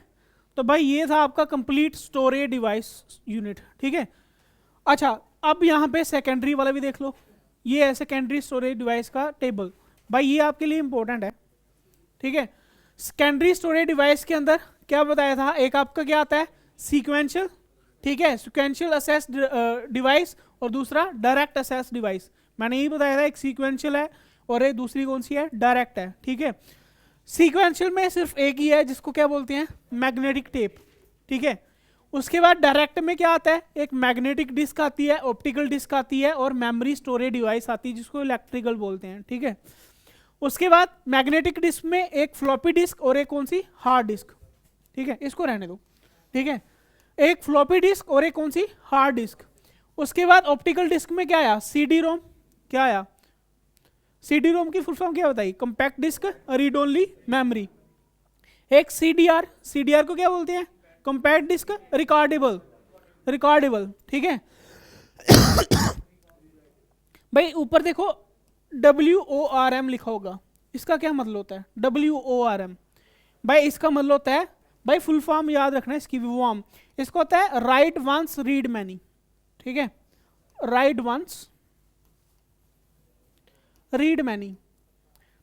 तो भाई ये था आपका कंप्लीट स्टोरेज डिवाइस यूनिट, ठीक है। अच्छा, अब यहाँ पे सेकेंडरी वाला भी देख लो। ये है सेकेंडरी स्टोरेज डिवाइस का टेबल। भाई ये आपके लिए इंपॉर्टेंट है, ठीक है। सेकेंडरी स्टोरेज डिवाइस के अंदर क्या बताया था? एक आपका क्या आता है? सीक्वेंशियल, ठीक है, सीक्वेंशियल असेस डिवाइस, और दूसरा डायरेक्ट असेस डिवाइस। मैंने यही बताया था, एक सीक्वेंशियल है और एक दूसरी कौन सी है? डायरेक्ट है, ठीक है। सीक्वेंशियल में सिर्फ एक ही है जिसको क्या बोलते हैं? मैग्नेटिक टेप, ठीक है। उसके बाद डायरेक्ट में क्या आता है? एक मैग्नेटिक डिस्क आती है, ऑप्टिकल डिस्क आती है, और मेमोरी स्टोरेज डिवाइस आती है जिसको इलेक्ट्रिकल बोलते हैं, ठीक है। उसके बाद मैग्नेटिक डिस्क में एक फ्लॉपी डिस्क और एक कौन सी? हार्ड डिस्क, ठीक है, इसको रहने दो, ठीक है। एक फ्लॉपी डिस्क और एक कौन सी? Hard disk. उसके बाद ऑप्टिकल डिस्क में क्या आया? CD ROM. क्या आया? सीडी रोम की फुल फॉर्म क्या बताई? Compact disc read only memory. एक सीडीआर, सीडीआर को क्या बोलते हैं? कंपैक्ट डिस्क रिकॉर्डेबल, रिकॉर्डेबल, ठीक है। भाई ऊपर देखो WORM लिखा होगा, इसका क्या मतलब होता है? WORM, भाई इसका मतलब होता है, भाई फुल फॉर्म याद रखना है इसकी, WORM, इसको होता है राइट वंस रीड मैनी, ठीक है, राइट वंस रीड मैनी।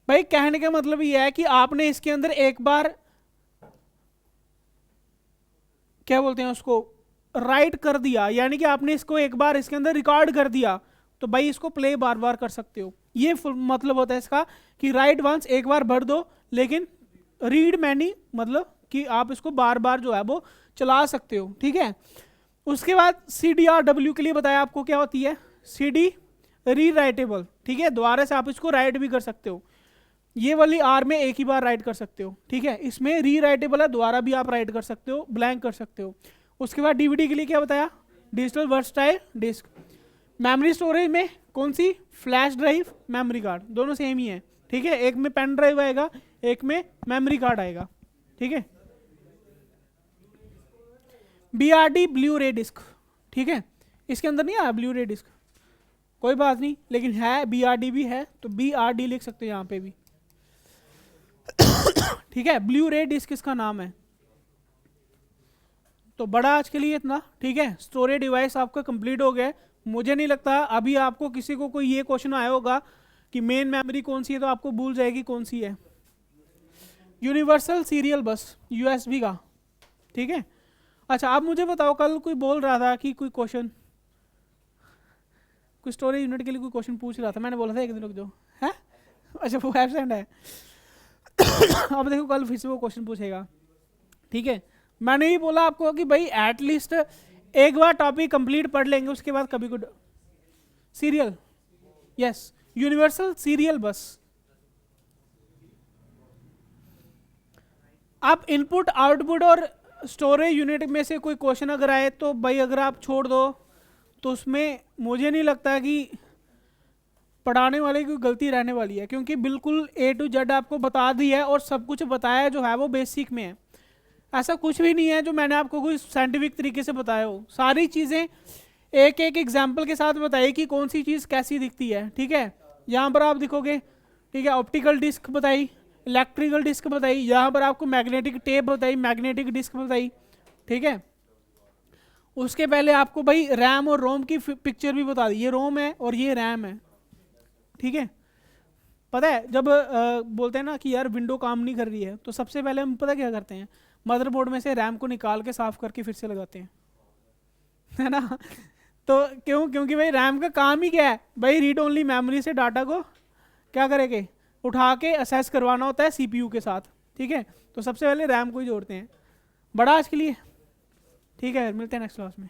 भाई कहने का मतलब यह है कि आपने इसके अंदर एक बार क्या बोलते हैं उसको? राइट कर दिया, यानी कि आपने इसको एक बार इसके अंदर रिकॉर्ड कर दिया, तो भाई इसको प्ले बार बार कर सकते हो। ये मतलब होता है इसका कि राइट वंस एक बार भर दो, लेकिन रीड मैनी मतलब कि आप इसको बार बार जो है वो चला सकते हो, ठीक है। उसके बाद CDRW के लिए बताया आपको क्या होती है? CD री राइटेबल, ठीक है, दोबारा से आप इसको राइट भी कर सकते हो। ये वाली आर में एक ही बार राइट कर सकते हो, ठीक है। इसमें री राइटेबल है, दोबारा भी आप राइट कर सकते हो, ब्लैंक कर सकते हो। उसके बाद DVD के लिए क्या बताया? Digital versatile disc. Memory storage में कौन सी? फ्लैश ड्राइव, मेमोरी कार्ड, दोनों सेम ही है, ठीक है। एक में पेन ड्राइव आएगा, एक में मेमोरी कार्ड आएगा, ठीक है। BRD ब्लू रे डिस्क, ठीक है, इसके अंदर नहीं आया ब्लू रे डिस्क, कोई बात नहीं, लेकिन है BRD भी है, तो BRD लिख सकते हो यहाँ पे भी, ठीक है। ब्लू रे डिस्क इसका नाम है। तो बड़ा आज के लिए इतना, ठीक है। स्टोरेज डिवाइस आपका कंप्लीट हो गया। मुझे नहीं लगता अभी आपको किसी को कोई ये क्वेश्चन आया होगा कि मेन मेमोरी कौन सी है, तो आपको भूल जाएगी कौन सी है। यूनिवर्सल सीरियल बस USB का, ठीक है। अच्छा, आप मुझे बताओ, कल कोई बोल रहा था कि कोई क्वेश्चन, कोई स्टोरेज यूनिट के लिए कोई क्वेश्चन पूछ रहा था, मैंने बोला था एक दिन रुक जाओ, है। अच्छा, वो एब्सेंट है। अब देखो कल फिर से वो क्वेश्चन पूछेगा। ठीक है, मैंने ही बोला आपको कि भाई एटलीस्ट एक बार टॉपिक कंप्लीट पढ़ लेंगे, उसके बाद कभी कुछ सीरियल, यस यूनिवर्सल सीरियल बस। आप इनपुट आउटपुट और स्टोरेज यूनिट में से कोई क्वेश्चन अगर आए तो भाई अगर आप छोड़ दो तो उसमें मुझे नहीं लगता कि पढ़ाने वाले की गलती रहने वाली है, क्योंकि बिल्कुल A to Z आपको बता दी है और सब कुछ बताया जो है वो बेसिक में है। ऐसा कुछ भी नहीं है जो मैंने आपको कोई साइंटिफिक तरीके से बताया हो, सारी चीज़ें एक एक एग्जाम्पल के साथ बताई कि कौन सी चीज़ कैसी दिखती है। ठीक है, यहाँ पर आप दिखोगे, ठीक है, ऑप्टिकल डिस्क बताई, इलेक्ट्रिकल डिस्क बताई, यहाँ पर आपको मैग्नेटिक टेप बताई, मैग्नेटिक डिस्क बताई। ठीक है, उसके पहले आपको भाई रैम और रोम की पिक्चर भी बता दी, ये रोम है और ये रैम है। ठीक है, पता है जब बोलते हैं ना कि यार विंडो काम नहीं कर रही है, तो सबसे पहले हम पता क्या करते हैं, मदरबोर्ड में से रैम को निकाल के साफ करके फिर से लगाते हैं, है ना। तो क्यों, क्योंकि भाई रैम का काम ही क्या है भाई, रीड ओनली मेमोरी से डाटा को क्या करेंगे, उठा के असेस करवाना होता है सीपीयू के साथ। ठीक है, तो सबसे पहले रैम को ही जोड़ते हैं। बड़ा आज के लिए, ठीक है, मिलते हैं नेक्स्ट क्लास में।